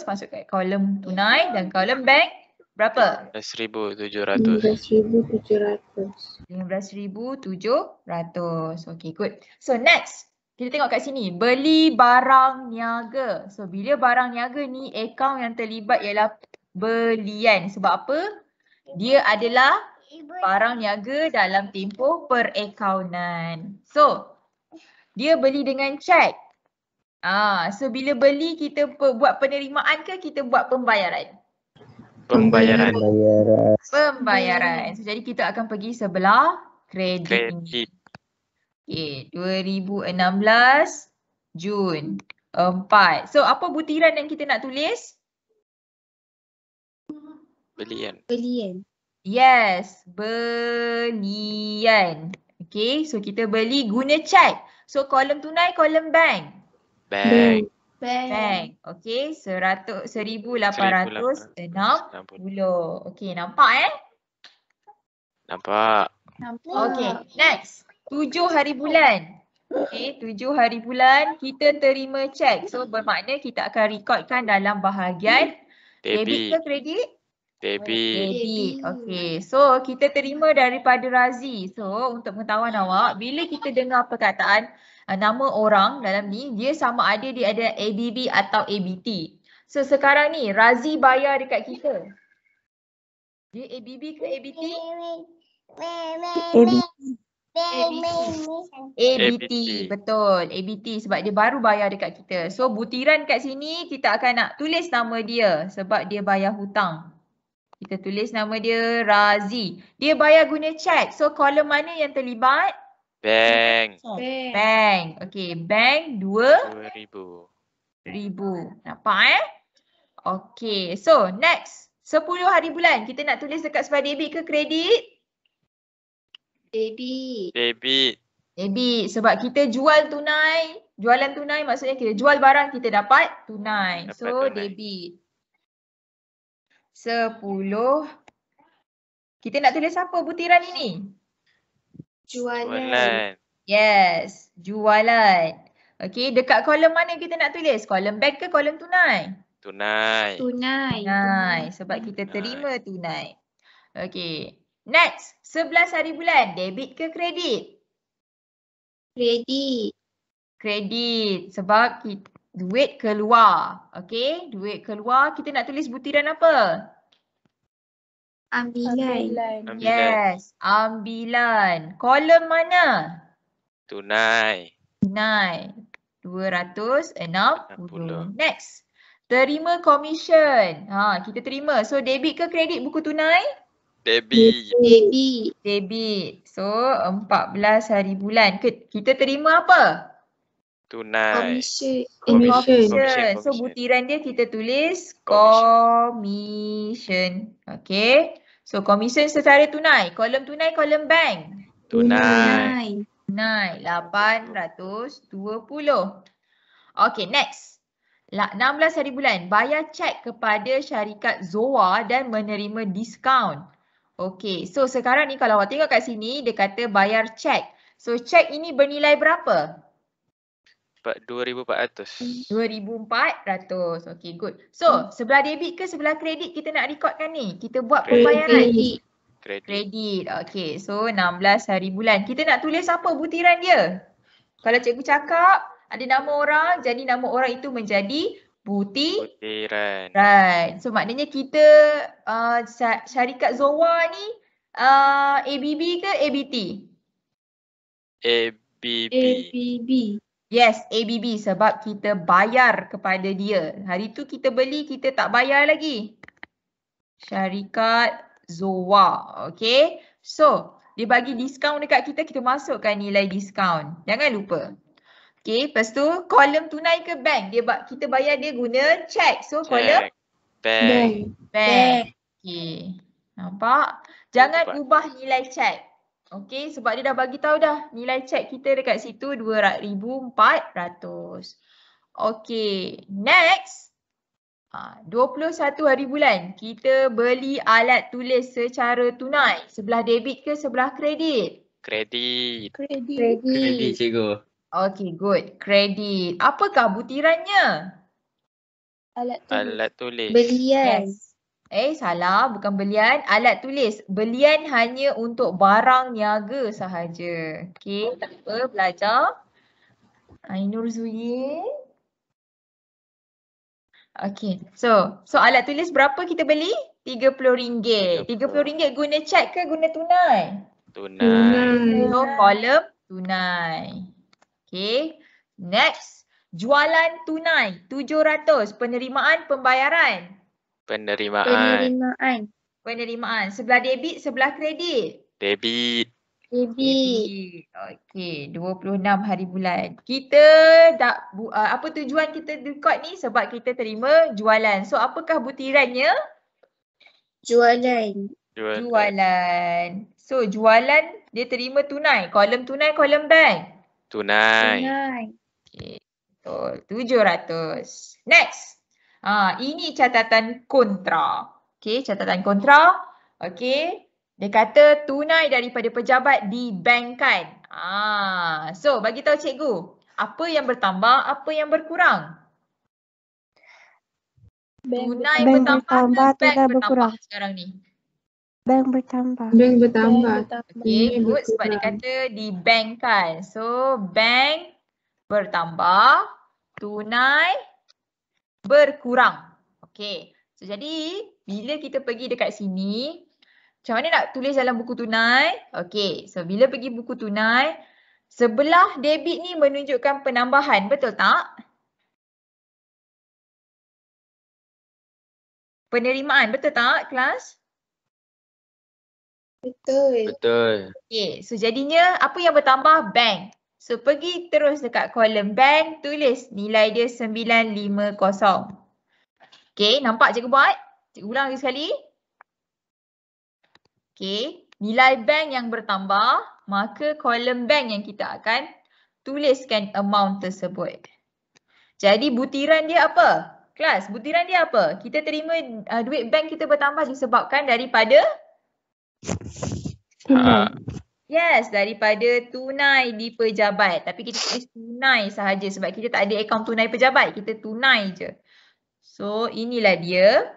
Masuk kat kolom tunai dan kolom bank berapa? 15,700. 15,700. Okay, good. So next, kita tengok kat sini. Beli barang niaga. So bila barang niaga ni, akaun yang terlibat ialah belian. Sebab apa? Dia adalah barang niaga dalam tempoh perakaunan. So, dia beli dengan cek. So bila beli kita buat penerimaan ke kita buat pembayaran? Pembayaran. So jadi kita akan pergi sebelah kredit. Okay, 2016 Jun 4. So apa butiran yang kita nak tulis? Belian. Yes, belian. Okay, so kita beli guna cek. So kolom tunai, kolom bank. Bank. Okay, 1,860. Okay, nampak Nampak. Okay, next. 7 hari bulan. Okay, 7 hari bulan kita terima cek. So bermakna kita akan rekodkan dalam bahagian debit ke kredit? Debit. Okay, so kita terima daripada Razi. So untuk pengetahuan awak, bila kita dengar perkataan nama orang dalam ni, dia sama ada dia ada ABB atau ABT. So sekarang ni Razi bayar dekat kita. Dia ABB ke ABT? ABT. Betul. ABT sebab dia baru bayar dekat kita. So butiran kat sini kita akan nak tulis nama dia sebab dia bayar hutang. Kita tulis nama dia Razi. Dia bayar guna cek. So kolom mana yang terlibat? Bank. Bank. Okay, bank 2,000. Nampak Okay, so next. 10 hari bulan. Kita nak tulis dekat sebelah debit ke kredit? Debit. Debit. Sebab kita jual tunai. Jualan tunai maksudnya kita jual barang kita dapat tunai. Dapat So tunai. debit. 10. Kita nak tulis apa butiran ini? Jualan. Yes, jualan. Okay, dekat kolom mana kita nak tulis? Kolom bank ke kolom tunai? Tunai. Tunai. Sebab kita terima tunai. Okay. Next, 11 hari bulan. Debit ke kredit? Kredit. Sebab duit keluar. Okay, duit keluar. Kita nak tulis butiran apa? Ambilan. Yes, ambilan. Kolom mana? Tunai. 260. Next. Terima komisen. Kita terima. So debit ke kredit buku tunai? Debit. Debit. So 14 hari bulan. Kita terima apa? Tunai. Commission. So butiran dia kita tulis commission. Okay. So commission secara tunai. Kolom tunai, kolom bank. Tunai. Tunai 820. Okay, next. 16 hari bulan. Bayar cek kepada syarikat Zoa dan menerima diskaun. Okay, so sekarang ni kalau awak tengok kat sini, dia kata bayar cek. So cek ini bernilai berapa? 2,400. 2,400. Okay, good. So sebelah debit ke sebelah kredit kita nak rekodkan ni? Kita buat pembayaran. Kredit. Okay, so 16 hari bulan. Kita nak tulis apa butiran dia? Kalau cikgu cakap ada nama orang, jadi nama orang itu menjadi butiran. Right. So maknanya kita syarikat Zoa ni ABB ke ABT? ABB. Yes, ABB sebab kita bayar kepada dia. Hari tu kita beli, kita tak bayar lagi. Syarikat Zoa. Okay. So, dia bagi diskaun dekat kita, kita masukkan nilai diskaun. Jangan lupa. Okay, lepas tu kolom tunai ke bank? Kita bayar dia guna cek. So, kolom Bank. Okay. Nampak? Jangan ubah nilai cek. Okay, sebab dia dah bagi tahu dah nilai cek kita dekat situ 2,400. Okay, next. 21 hari bulan. Kita beli alat tulis secara tunai. Sebelah debit ke sebelah kredit? Kredit. Kredit cikgu. Okay, good. Kredit. Apakah butirannya? Alat tulis. Yes. Salah. Bukan belian. Alat tulis. Belian hanya untuk barang niaga sahaja. Okay, tak apa. Belajar. Ainur Zuyin. Okay. So alat tulis berapa kita beli? RM30. RM30 guna cek ke guna tunai? Tunai. So, kolom tunai. Okay. Next. Jualan tunai. 700. Penerimaan pembayaran. Penerimaan. Sebelah debit, sebelah kredit. Debit. Okay. 26 hari bulan. Kita apa tujuan kita record ni? Sebab kita terima jualan. So apakah butirannya? Jualan. So jualan dia terima tunai. Kolom tunai, kolom bank. Tunai. Okay. Betul. 700. Next. Ini catatan kontra. Okay, catatan kontra. Okay. Dia kata tunai daripada pejabat dibankkan. So bagi tahu cikgu, apa yang bertambah, apa yang berkurang? Tunai bertambah ke bank bertambah sekarang ni? Bank bertambah. Okay, good. Sebab dia kata dibankkan. So bank bertambah, tunai berkurang. Okay. So jadi bila kita pergi dekat sini, Macam mana nak tulis dalam buku tunai? Okey, so bila pergi buku tunai, sebelah debit ni menunjukkan penambahan, betul tak? Penerimaan, betul tak kelas? Betul. Betul. Okey, so jadinya apa yang bertambah? Bank. So pergi terus dekat kolom bank, tulis nilai dia 950. Okey, nampak cikgu buat? Cikgu ulang lagi sekali. Okey, nilai bank yang bertambah, maka kolom bank yang kita akan tuliskan amount tersebut. Jadi butiran dia apa? Kelas, butiran dia apa? Kita terima duit bank kita bertambah disebabkan daripada? Ha. Yes, daripada tunai di pejabat. Tapi kita tulis tunai sahaja sebab kita tak ada akaun tunai pejabat. Kita tunai je. So inilah dia.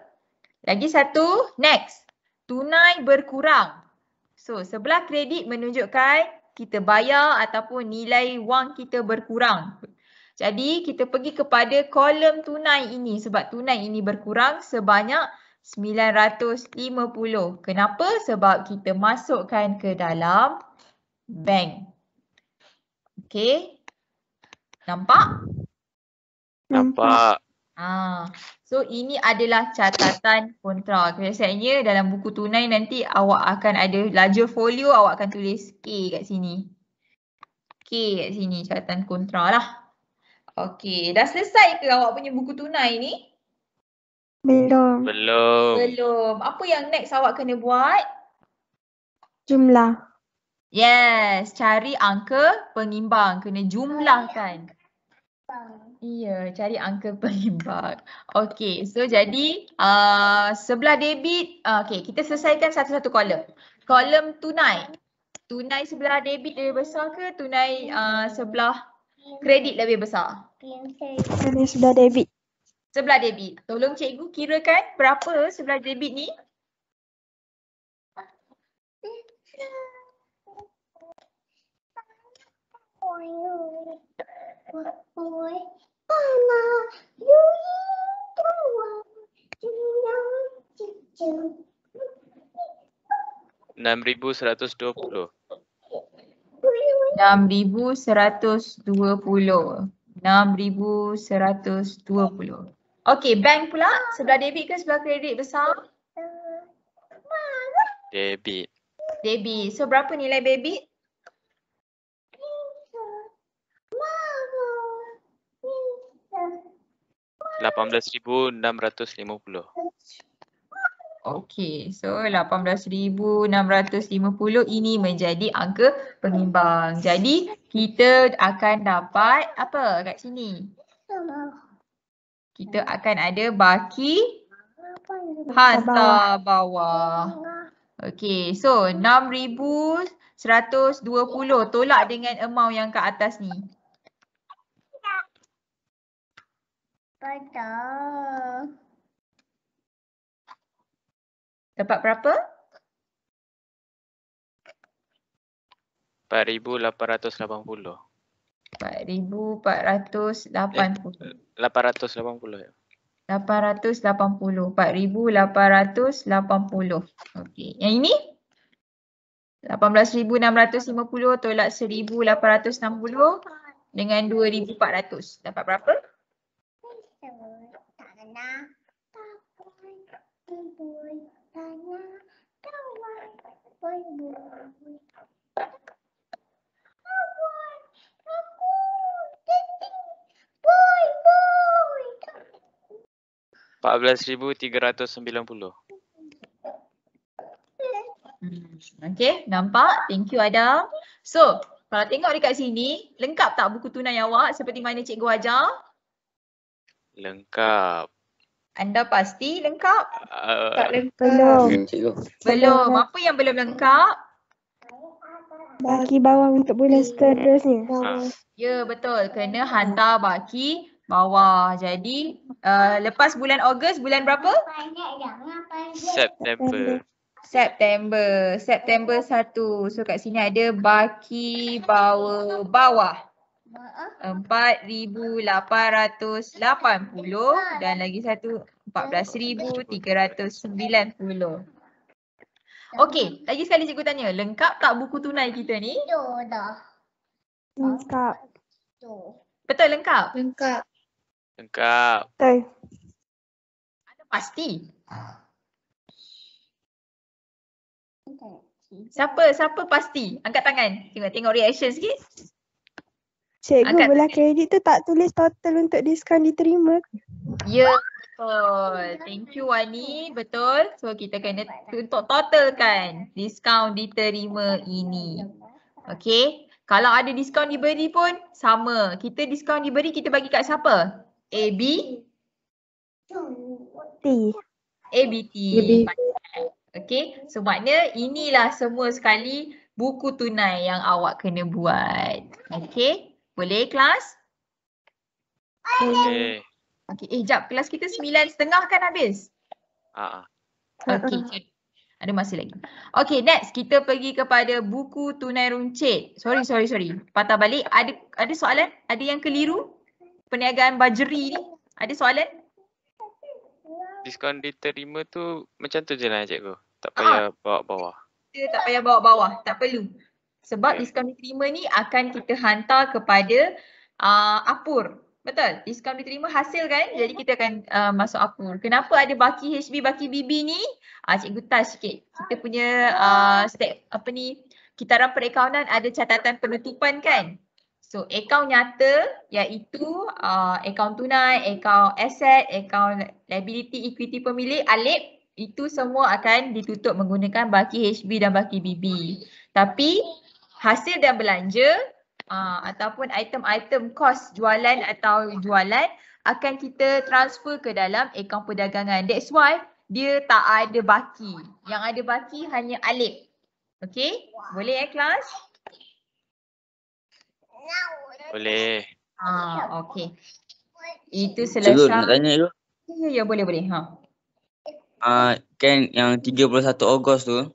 Lagi satu, next. Tunai berkurang. So sebelah kredit menunjukkan kita bayar ataupun nilai wang kita berkurang. Jadi kita pergi kepada kolom tunai ini sebab tunai ini berkurang sebanyak 950. Kenapa? Sebab kita masukkan ke dalam bank. Okey. Nampak? Nampak. So ini adalah catatan kontra. Biasanya dalam buku tunai nanti awak akan ada lajur folio, awak akan tulis K kat sini. K kat sini, catatan kontra lah. Okey, dah selesai ke awak punya buku tunai ni? Belum. Belum. Belum. Apa yang next awak kena buat? Jumlah. Yes, cari angka pengimbang. Kena jumlahkan. Ya, cari angka pengimbang. Okey, so jadi sebelah debit, okey, kita selesaikan satu-satu kolom. Kolom tunai. Tunai sebelah debit lebih besar ke tunai sebelah kredit lebih besar? Ini sudah debit. Sebelah debit. Tolong cikgu kirakan berapa sebelah debit ni? RM6,120. 6,120. 6,120. Okey, bank pula sebelah debit ke sebelah kredit besar? Debit. Debit. So berapa nilai debit? RM18,650. Okey, so 18,650 ini menjadi angka pengimbang. Jadi kita akan dapat apa kat sini? Kita akan ada baki hantar bawah. Okey, so 6,120 tolak dengan amount yang kat atas ni. Dapat berapa? 4,880. 4,480. 880 ya. 880. 4,880. Okey. Yang ini? 18,650 tolak 1,860 dengan 2,400. Dapat berapa? RM14,390. Okay, nampak? Thank you Adam. So, kalau tengok dekat sini, lengkap tak buku tunai awak seperti mana cikgu ajar? Lengkap. Anda pasti lengkap? Tak lengkap. Belum. Cikgu. Belum. Apa yang belum lengkap? Bagi bawah untuk bulan seterusnya. Ya, betul. Kena hantar baki bawah. Jadi, lepas bulan Ogos, bulan berapa? September. September 1. So kat sini ada baki bawah 4,880 dan lagi satu 14,390. Okey, lagi sekali cikgu tanya, lengkap tak buku tunai kita ni? Lengkap. Betul lengkap? Lengkap. Lengkap. Betul. Pasti. Siapa pasti? Angkat tangan. Tengok reaction sikit. Cikgu Angkat belah kredit tu tak tulis total untuk diskaun diterima. Ya, betul. Thank you Wani. Betul. So kita kena untuk totalkan diskaun diterima ini. Okey. Kalau ada diskaun diberi pun sama. Kita diskaun diberi kita bagi kat siapa? AB? T. ABT. AB. Okey. So maknanya inilah semua sekali buku tunai yang awak kena buat. Okey. Boleh kelas? Boleh. Okey, jap. Kelas kita 9.30 kan habis? Okey. Ada masa lagi. Okey, next. Kita pergi kepada buku tunai runcit. Sorry. Patah balik. Ada soalan? Ada yang keliru? Perniagaan bajeri ni? Ada soalan? Diskaun diterima tu macam tu je lah cikgu. Tak payah bawa bawah. Kita tak payah bawa bawah. Tak perlu. Sebab Ya. diskaun diterima ni akan kita hantar kepada Apur. Betul? Diskaun diterima hasil kan? Jadi kita akan masuk Apur. Kenapa ada baki HB, baki BB ni? Cikgu touch sikit. Kita punya kitaran perakaunan ada catatan penutupan kan? So akaun nyata iaitu akaun tunai, akaun aset, akaun liability, equity pemilik, ALIP. Itu semua akan ditutup menggunakan baki HB dan baki BB. Tapi hasil dan belanja ataupun item-item kos jualan atau jualan akan kita transfer ke dalam akaun perdagangan. That's why dia tak ada baki. Yang ada baki hanya ALIP. Okay? Boleh kelas? Boleh. Okay. Itu Cikgu nak selesai. tanya tu. Ya, boleh. Kan yang 31 Ogos tu,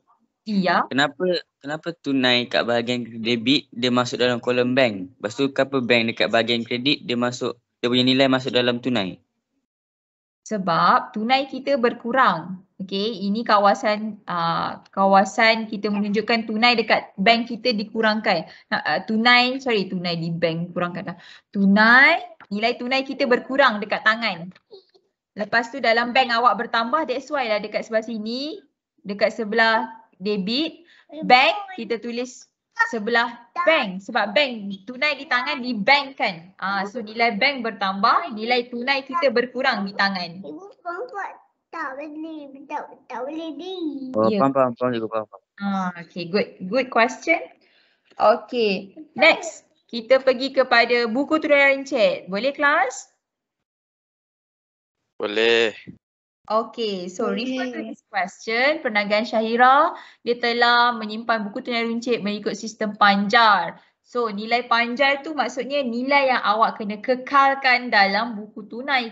Iya. kenapa tunai kat bahagian debit dia masuk dalam kolom bank. Lepas tu kenapa bank dekat bahagian kredit dia punya nilai masuk dalam tunai. Sebab tunai kita berkurang. Okey, ini kawasan kita menunjukkan tunai dekat bank kita dikurangkan. Tunai di bank kurangkan. Nilai tunai kita berkurang dekat tangan. Lepas tu dalam bank awak bertambah, that's why lah dekat sebelah sini, dekat sebelah debit, bank kita tulis sebelah bank. Sebab bank, tunai di tangan di bank kan. So nilai bank bertambah, nilai tunai kita berkurang di tangan. Tak boleh ni. Faham cikgu, faham. Okay, good question. Okay, next. Kita pergi kepada buku tunai runcit. Boleh kelas? Boleh. Okay, so refer to this question. Perniagaan Syahira, dia telah menyimpan buku tunai runcit mengikut sistem panjar. So nilai panjar tu maksudnya nilai yang awak kena kekalkan dalam buku tunai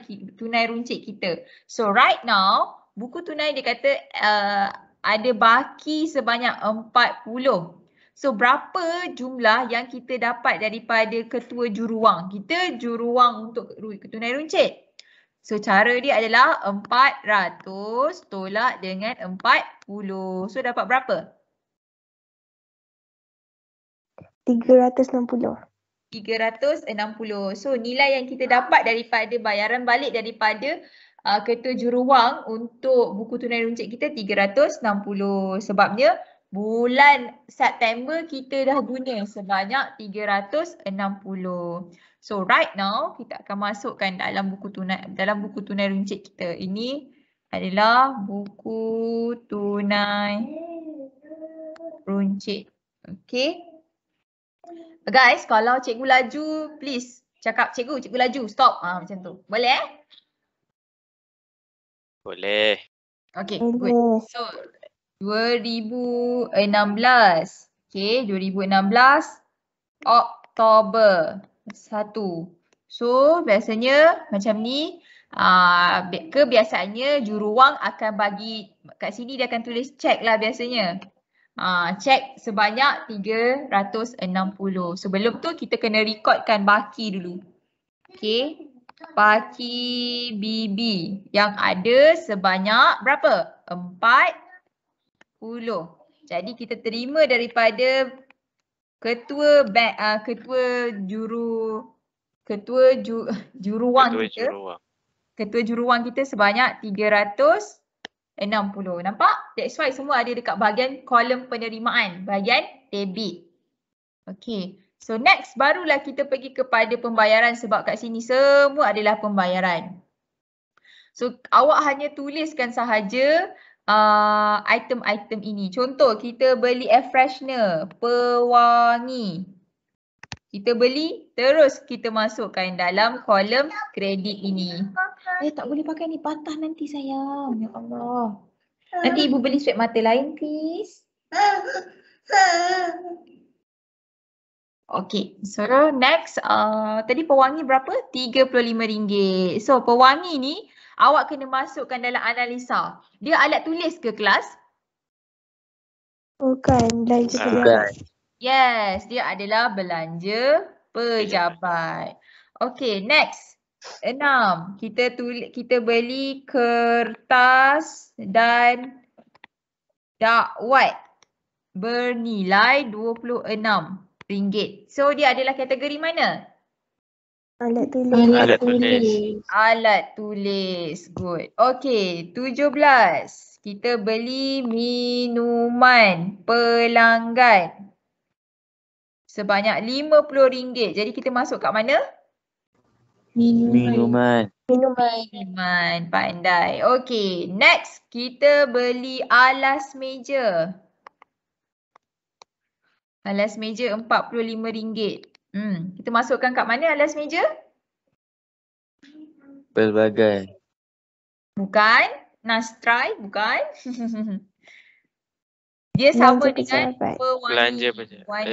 runcit kita. So right now, buku tunai dia kata ada baki sebanyak 40. So berapa jumlah yang kita dapat daripada ketua juruwang? Kita juruwang untuk tunai runcit. So cara dia adalah 400 tolak dengan 40. So dapat berapa? 360. 360. So nilai yang kita dapat daripada bayaran balik daripada ketua juruwang untuk buku tunai runcit kita 360. Sebabnya bulan September kita dah guna sebanyak 360. So right now kita akan masukkan dalam buku tunai runcit kita. Ini adalah buku tunai runcit. Okay. Guys, kalau cikgu laju, please cakap cikgu laju, stop. Macam tu. Boleh Boleh. Okay, good. So 2016. Okay, 2016 Oktober 1. So biasanya macam ni, kebiasaannya juruwang akan bagi kat sini, dia akan tulis cek lah biasanya. Cek sebanyak 360. Sebelum tu kita kena rekodkan baki dulu. Okay, baki BB yang ada sebanyak berapa? 40. Jadi kita terima daripada ketua bank, ketua juruwang Ketua kita. juruwang. Ketua juruwang kita sebanyak 360. Nampak? That's why semua ada dekat bahagian kolom penerimaan, bahagian debit. Okay. So next barulah kita pergi kepada pembayaran sebab kat sini semua adalah pembayaran. So awak hanya tuliskan sahaja item-item ini. Contoh kita beli air freshener, pewangi. Kita beli, terus kita masukkan dalam kolom kredit ini. Tak boleh pakai ni, patah nanti sayang. Ya Allah. Nanti ibu beli swab mata lain please. Okay, so next, tadi pewangi berapa? RM35. So pewangi ni awak kena masukkan dalam analisa. Dia alat tulis ke kelas? Bukan, belanja Bukan. pejabat. Yes, dia adalah belanja pejabat. Okay, next. 6. Kita beli kertas dan dakwat bernilai RM26. So dia adalah kategori mana? Alat tulis. Alat tulis. Alat tulis. Good. Okay, 17. Kita beli minuman pelanggan sebanyak RM50. Jadi kita masuk kat mana? Minuman. Minuman. Pandai. Okay, next. Kita beli alas meja. Alas meja RM45. Kita masukkan kat mana alas meja? Pelbagai. Bukan. Nastrai, bukan. Dia sama Belanja dengan pejabat. pewangi. Belanja pejabat.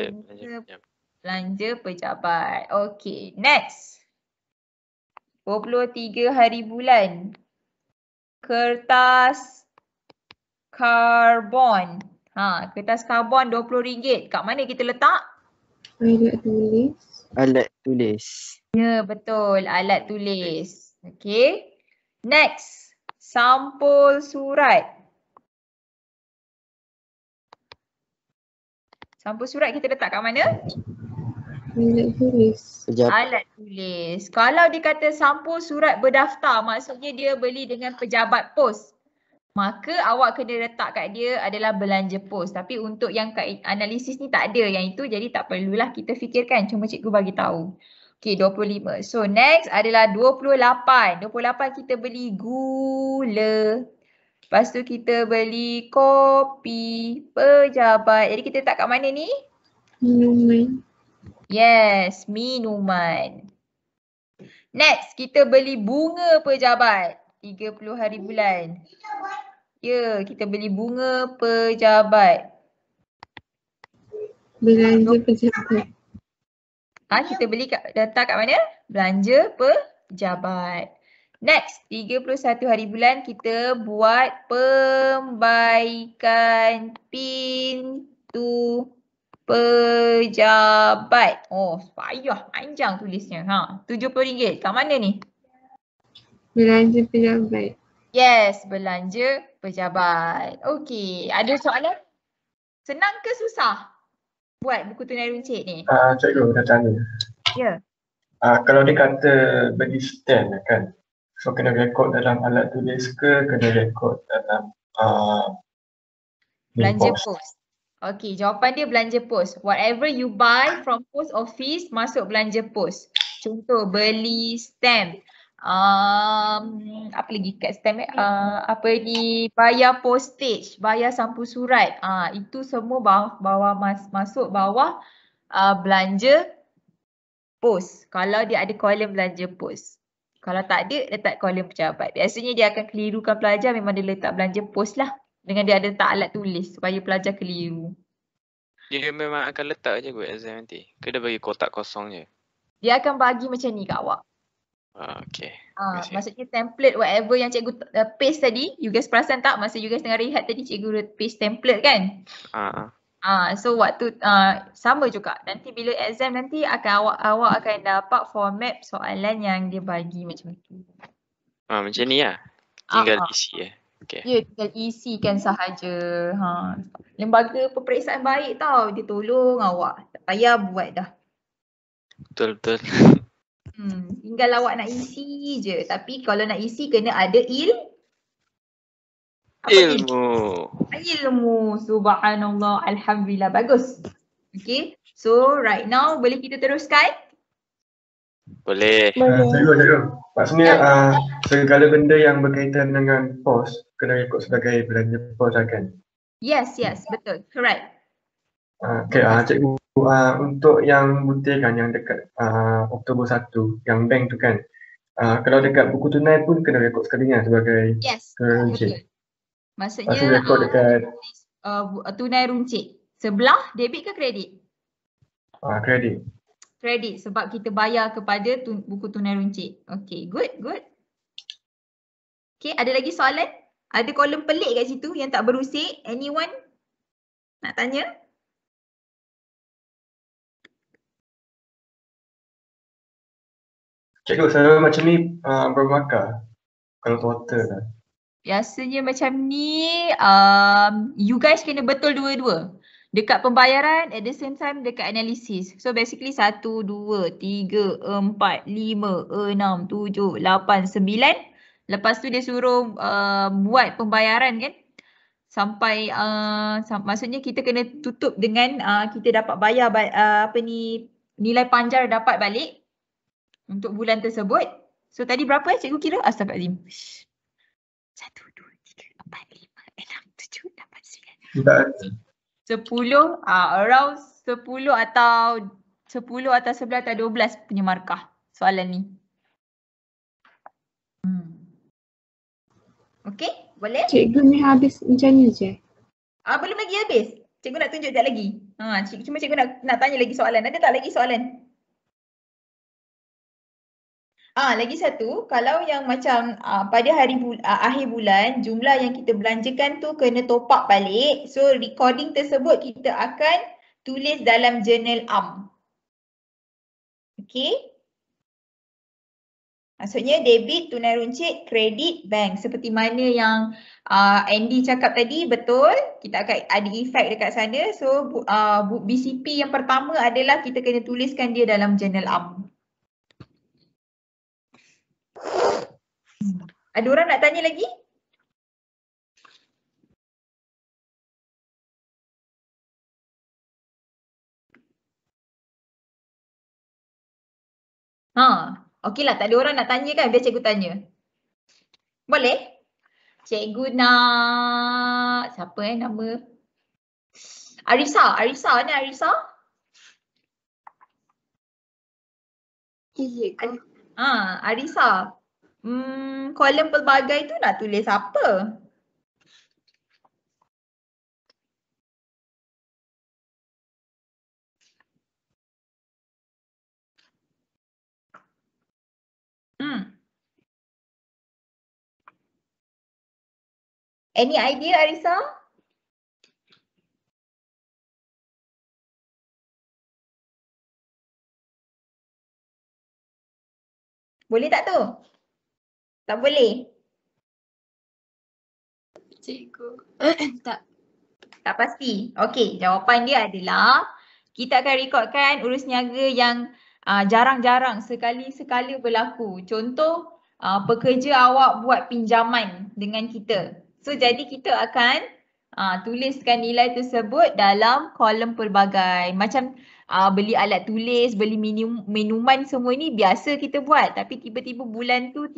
Belanja pejabat. Okay, next. 23 hari bulan. Kertas karbon. Kertas karbon RM20. Kat mana kita letak? Alat tulis. Ya, betul. Alat tulis. Okay. Next. Sampul surat. Sampul surat kita letak kat mana? Pejabat. Alat tulis. Kalau dia kata sampul surat berdaftar, maksudnya dia beli dengan pejabat pos. Maka awak kena letak kat dia adalah belanja pos. Tapi untuk yang kat analisis ni tak ada yang itu, jadi tak perlulah kita fikirkan. Cuma cikgu bagi tahu. Okay, 25. So next adalah 28. 28 kita beli gula. Lepas tu kita beli kopi pejabat. Jadi kita letak kat mana ni? Minuman. Yes, minuman. Next, kita beli bunga pejabat. 30 hari bulan. Ya, kita beli bunga pejabat. Belanja pejabat. Kita beli letak kat mana? Belanja pejabat. Next, 31 hari bulan kita buat pembaikan pintu pejabat. Oh, payah. Panjang tulisnya. RM70. Kat mana ni? Belanja pejabat. Yes, belanja pejabat. Okey, ada soalan? Senang ke susah buat buku tunai runcit ni? Cikgu dah tanya. Ya. Kalau dia kata bagi stand kan, so kena rekod dalam alat tulis ke kena rekod dalam Belanja post? pos. Okey, jawapan dia belanja pos. Whatever you buy from post office masuk belanja pos. Contoh beli stamp. Apa lagi kat stamp bayar postage, bayar sampul surat. Itu semua masuk bawah belanja pos. Kalau dia ada kolom belanja pos. Kalau tak ada, letak kolom pejabat. Biasanya dia akan kelirukan pelajar, memang dia letak belanja pos lah. Dengan dia ada letak alat tulis supaya pelajar keliru. Dia memang akan letak je kot exam nanti. Ke dia bagi kotak kosong je? Dia akan bagi macam ni kat awak. Okay. Maksudnya template whatever yang cikgu paste tadi, you guys perasan tak masa you guys tengah rehat tadi cikgu paste template kan? So waktu sama juga. Nanti bila exam nanti akan awak akan dapat format soalan yang dia bagi macam tu. Macam ni lah. Tinggal isi Okay. Ya, tinggal isikan sahaja. Lembaga peperiksaan baik tau. Dia tolong awak. Tak payah buat dah. Betul. Tinggal awak nak isi je. Tapi kalau nak isi kena ada ilmu. Subhanallah. Alhamdulillah. Bagus. Okay. So right now boleh kita teruskan? Boleh. Cikgu. Maksudnya segala benda yang berkaitan dengan pos kena ikut sebagai belanja pos kan? Yes. Betul. Correct. Okay, cikgu, untuk yang butiran yang dekat Oktober 1, yang bank tu kan, kalau dekat buku tunai pun kena rekod sekali kan sebagai Betul. Maksudnya rekod dekat tunai runcit. Sebelah debit ke kredit? kredit. Kredit sebab kita bayar kepada buku tunai runcit. Okay, good. Okay, ada lagi soalan? Ada kolom pelik kat situ yang tak berusik? Anyone nak tanya? Cikgu, saya macam ni berapa markah kalau total lah? Biasanya macam ni, you guys kena betul dua-dua. Dekat pembayaran, at the same time dekat analisis. So basically 1, 2, 3, 4, 5, 6, 7, 8, 9. Lepas tu dia suruh buat pembayaran kan. Sampai maksudnya kita kena tutup dengan kita dapat bayar nilai panjar dapat balik untuk bulan tersebut. So tadi berapa cikgu kira? Astagfirullahaladzim. 1, 2, 3, 4, 5, 6, 7, 8, 9. 10, around 10 atau 11 atau 12 punya markah soalan ni. Okay, boleh? Cikgu ni habis macam ni je? Belum lagi habis. Cikgu nak tunjuk sekejap lagi. Cuma cikgu nak tanya lagi soalan. Ada tak lagi soalan? Lagi satu, kalau yang macam pada akhir bulan jumlah yang kita belanjakan tu kena top up balik. So recording tersebut kita akan tulis dalam jurnal Okay. Maksudnya debit, tunai runcit, kredit, bank. Seperti mana yang Andy cakap tadi, betul. Kita akan ada efek dekat sana. So BCP yang pertama adalah kita kena tuliskan dia dalam jurnal Ada orang nak tanya lagi? Okeylah, tak ada orang nak tanya kan? Biar cikgu tanya. Boleh? Cikgu nak siapa nama? Arisa. Ni Arisa? Cikgu. Arisa. Kolom pelbagai tu nak tulis apa? Any idea, Arisa? Boleh tak tu? Tak boleh? Cikgu. Tak. Tak pasti. Okey, jawapan dia adalah kita akan rekodkan urus niaga yang jarang-jarang sekali-sekala berlaku. Contoh, pekerja awak buat pinjaman dengan kita. So jadi kita akan tuliskan nilai tersebut dalam kolom pelbagai. Macam beli alat tulis, beli minuman, semua ni biasa kita buat. Tapi tiba-tiba bulan tu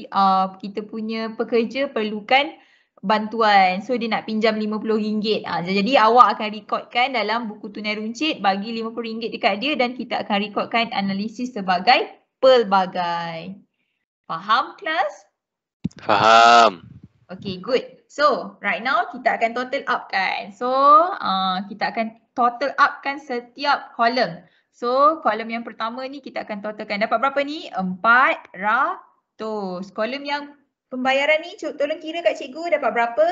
kita punya pekerja perlukan bantuan. So dia nak pinjam RM50. Jadi awak akan rekodkan dalam buku tunai runcit, bagi RM50 dekat dia dan kita akan rekodkan analisis sebagai pelbagai. Faham kelas? Faham. Okay, good. So, right now kita akan total up kan. So, kita akan total up kan setiap kolom. So, kolom yang pertama ni kita akan totalkan. Dapat berapa ni? 400. Kolom yang pembayaran ni, tolong kira kat cikgu dapat berapa?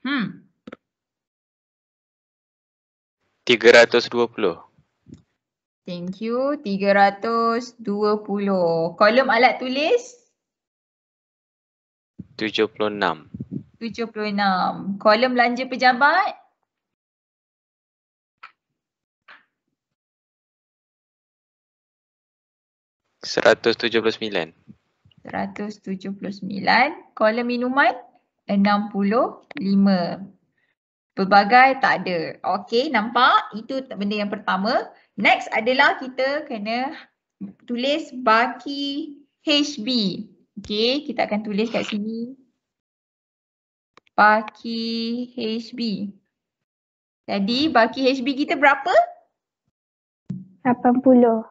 Hmm. 320. Thank you. 320. Kolom alat tulis 76. 76. Kolom belanja pejabat 179. 179. Kolom minuman 65. Pelbagai tak ada. Okey, nampak? Itu benda yang pertama. Next adalah kita kena tulis baki HB. Okey, kita akan tulis kat sini. Baki HB. Jadi baki HB kita berapa? 80.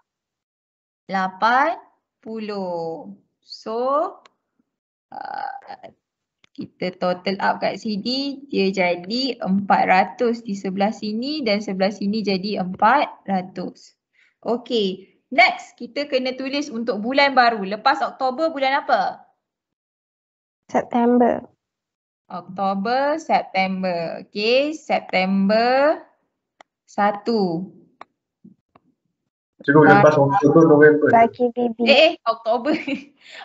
80. So kita total up kat sini dia jadi 400 di sebelah sini dan sebelah sini jadi 400. Okey, next kita kena tulis untuk bulan baru. Lepas Oktober bulan apa? September. Oktober, September. Okey, September 1. Cikgu lepas Oktober, November. Bagi baby. Oktober.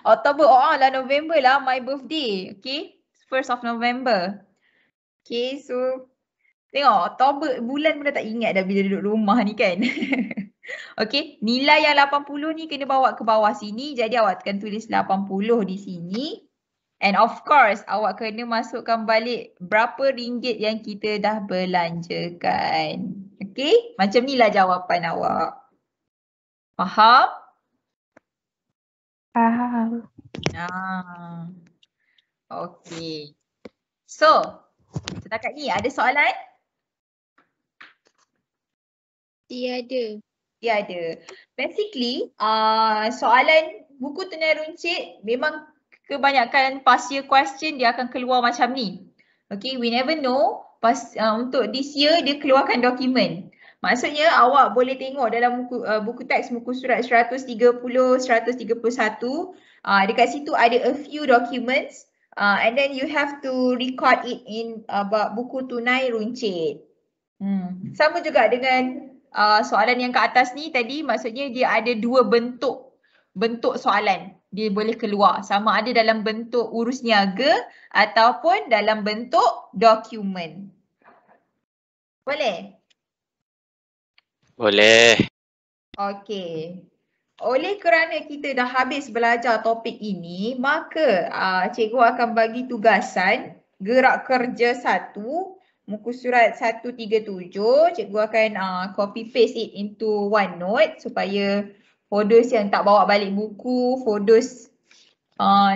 Oktober, oh lah November lah, my birthday. Okay, 1st of November. Okay, so tengok Oktober, bulan pun dah tak ingat dah bila duduk rumah ni kan. Okay, nilai yang 80 ni kena bawa ke bawah sini. Jadi awak akan tulis 80 di sini. And of course, awak kena masukkan balik berapa ringgit yang kita dah belanjakan. Okay, macam ni lah jawapan awak. Faham? Faham. Okay. So, setakat ni ada soalan? Tiada. Tiada. Basically, soalan buku tunai runcit memang kebanyakan past year question dia akan keluar macam ni. Okay, we never know. Untuk this year dia keluarkan dokumen. Maksudnya awak boleh tengok dalam buku teks muka surat 130, 131. Dekat situ ada a few documents and then you have to record it in buku tunai runcit. Sama juga dengan soalan yang ke atas ni tadi, maksudnya dia ada dua bentuk soalan. Dia boleh keluar sama ada dalam bentuk urus niaga ataupun dalam bentuk dokumen. Boleh? Boleh. Okey. Oleh kerana kita dah habis belajar topik ini, maka cikgu akan bagi tugasan gerak kerja 1, muka surat 137. Cikgu akan copy paste it into OneNote supaya folders yang tak bawa balik buku, folders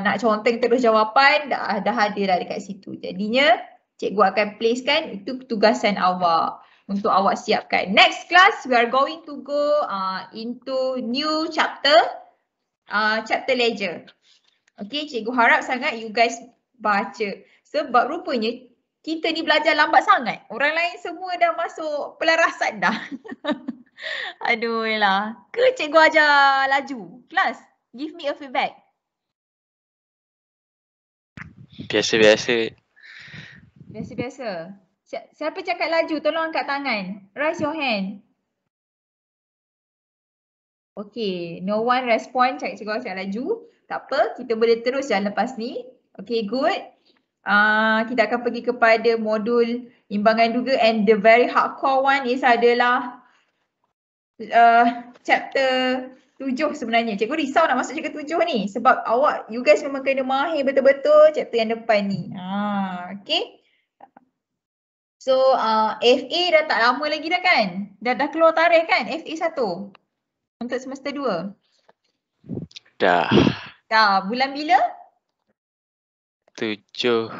nak conteng terus jawapan dah ada dah dekat situ. Jadinya cikgu akan placekan itu tugasan awak. Untuk awak siapkan. Next class, we are going to go into new chapter, chapter ledger. Okay, cikgu harap sangat you guys baca. Sebab rupanya kita ni belajar lambat sangat. Orang lain semua dah masuk pelarasan dah. Aduh lah. Ke cikgu ajar laju? Kelas, give me a feedback. Biasa-biasa. Biasa-biasa. Siapa cakap laju? Tolong angkat tangan. Raise your hand. Okay, no one respond cikgu cakap laju. Tak apa, kita boleh terus jalan lepas ni. Okay, good. Kita akan pergi kepada modul imbangan duga and the very hardcore one is adalah chapter 7 sebenarnya. Cikgu risau nak masuk chapter 7 ni sebab awak, you guys memang kena mahir betul-betul chapter yang depan ni. Okay. So FA dah tak lama lagi dah kan? Dah keluar tarikh kan FA 1 untuk semester 2? Dah. Dah, bulan bila? 7.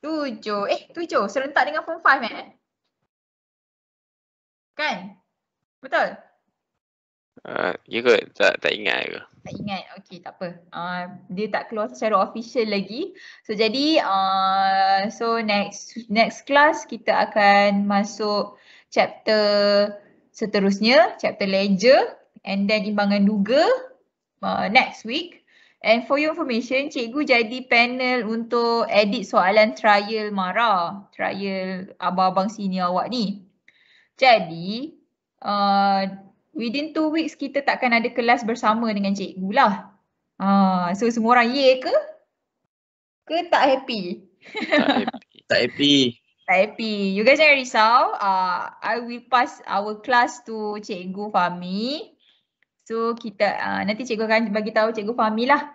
7 serentak dengan form 5 kan? Betul? Ya ke? Tak ingat ke? Tak ingat. Okey, tak apa. Dia tak keluar secara official lagi. So jadi so next class kita akan masuk chapter seterusnya, chapter ledger and then imbangan duga next week. And for your information, cikgu jadi panel untuk edit soalan trial Mara, trial abang-abang senior awak ni. Jadi within 2 weeks kita takkan ada kelas bersama dengan cikgu lah. So semua orang ye ke? Ke tak happy? Tak happy. Tak happy. Tak happy. You guys jangan risau. I will pass our class to Cikgu Fahmi. So kita nanti cikgu akan bagi tahu Cikgu Fahmi lah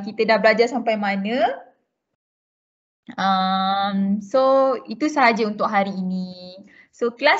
kita dah belajar sampai mana. So itu sahaja untuk hari ini. So kelas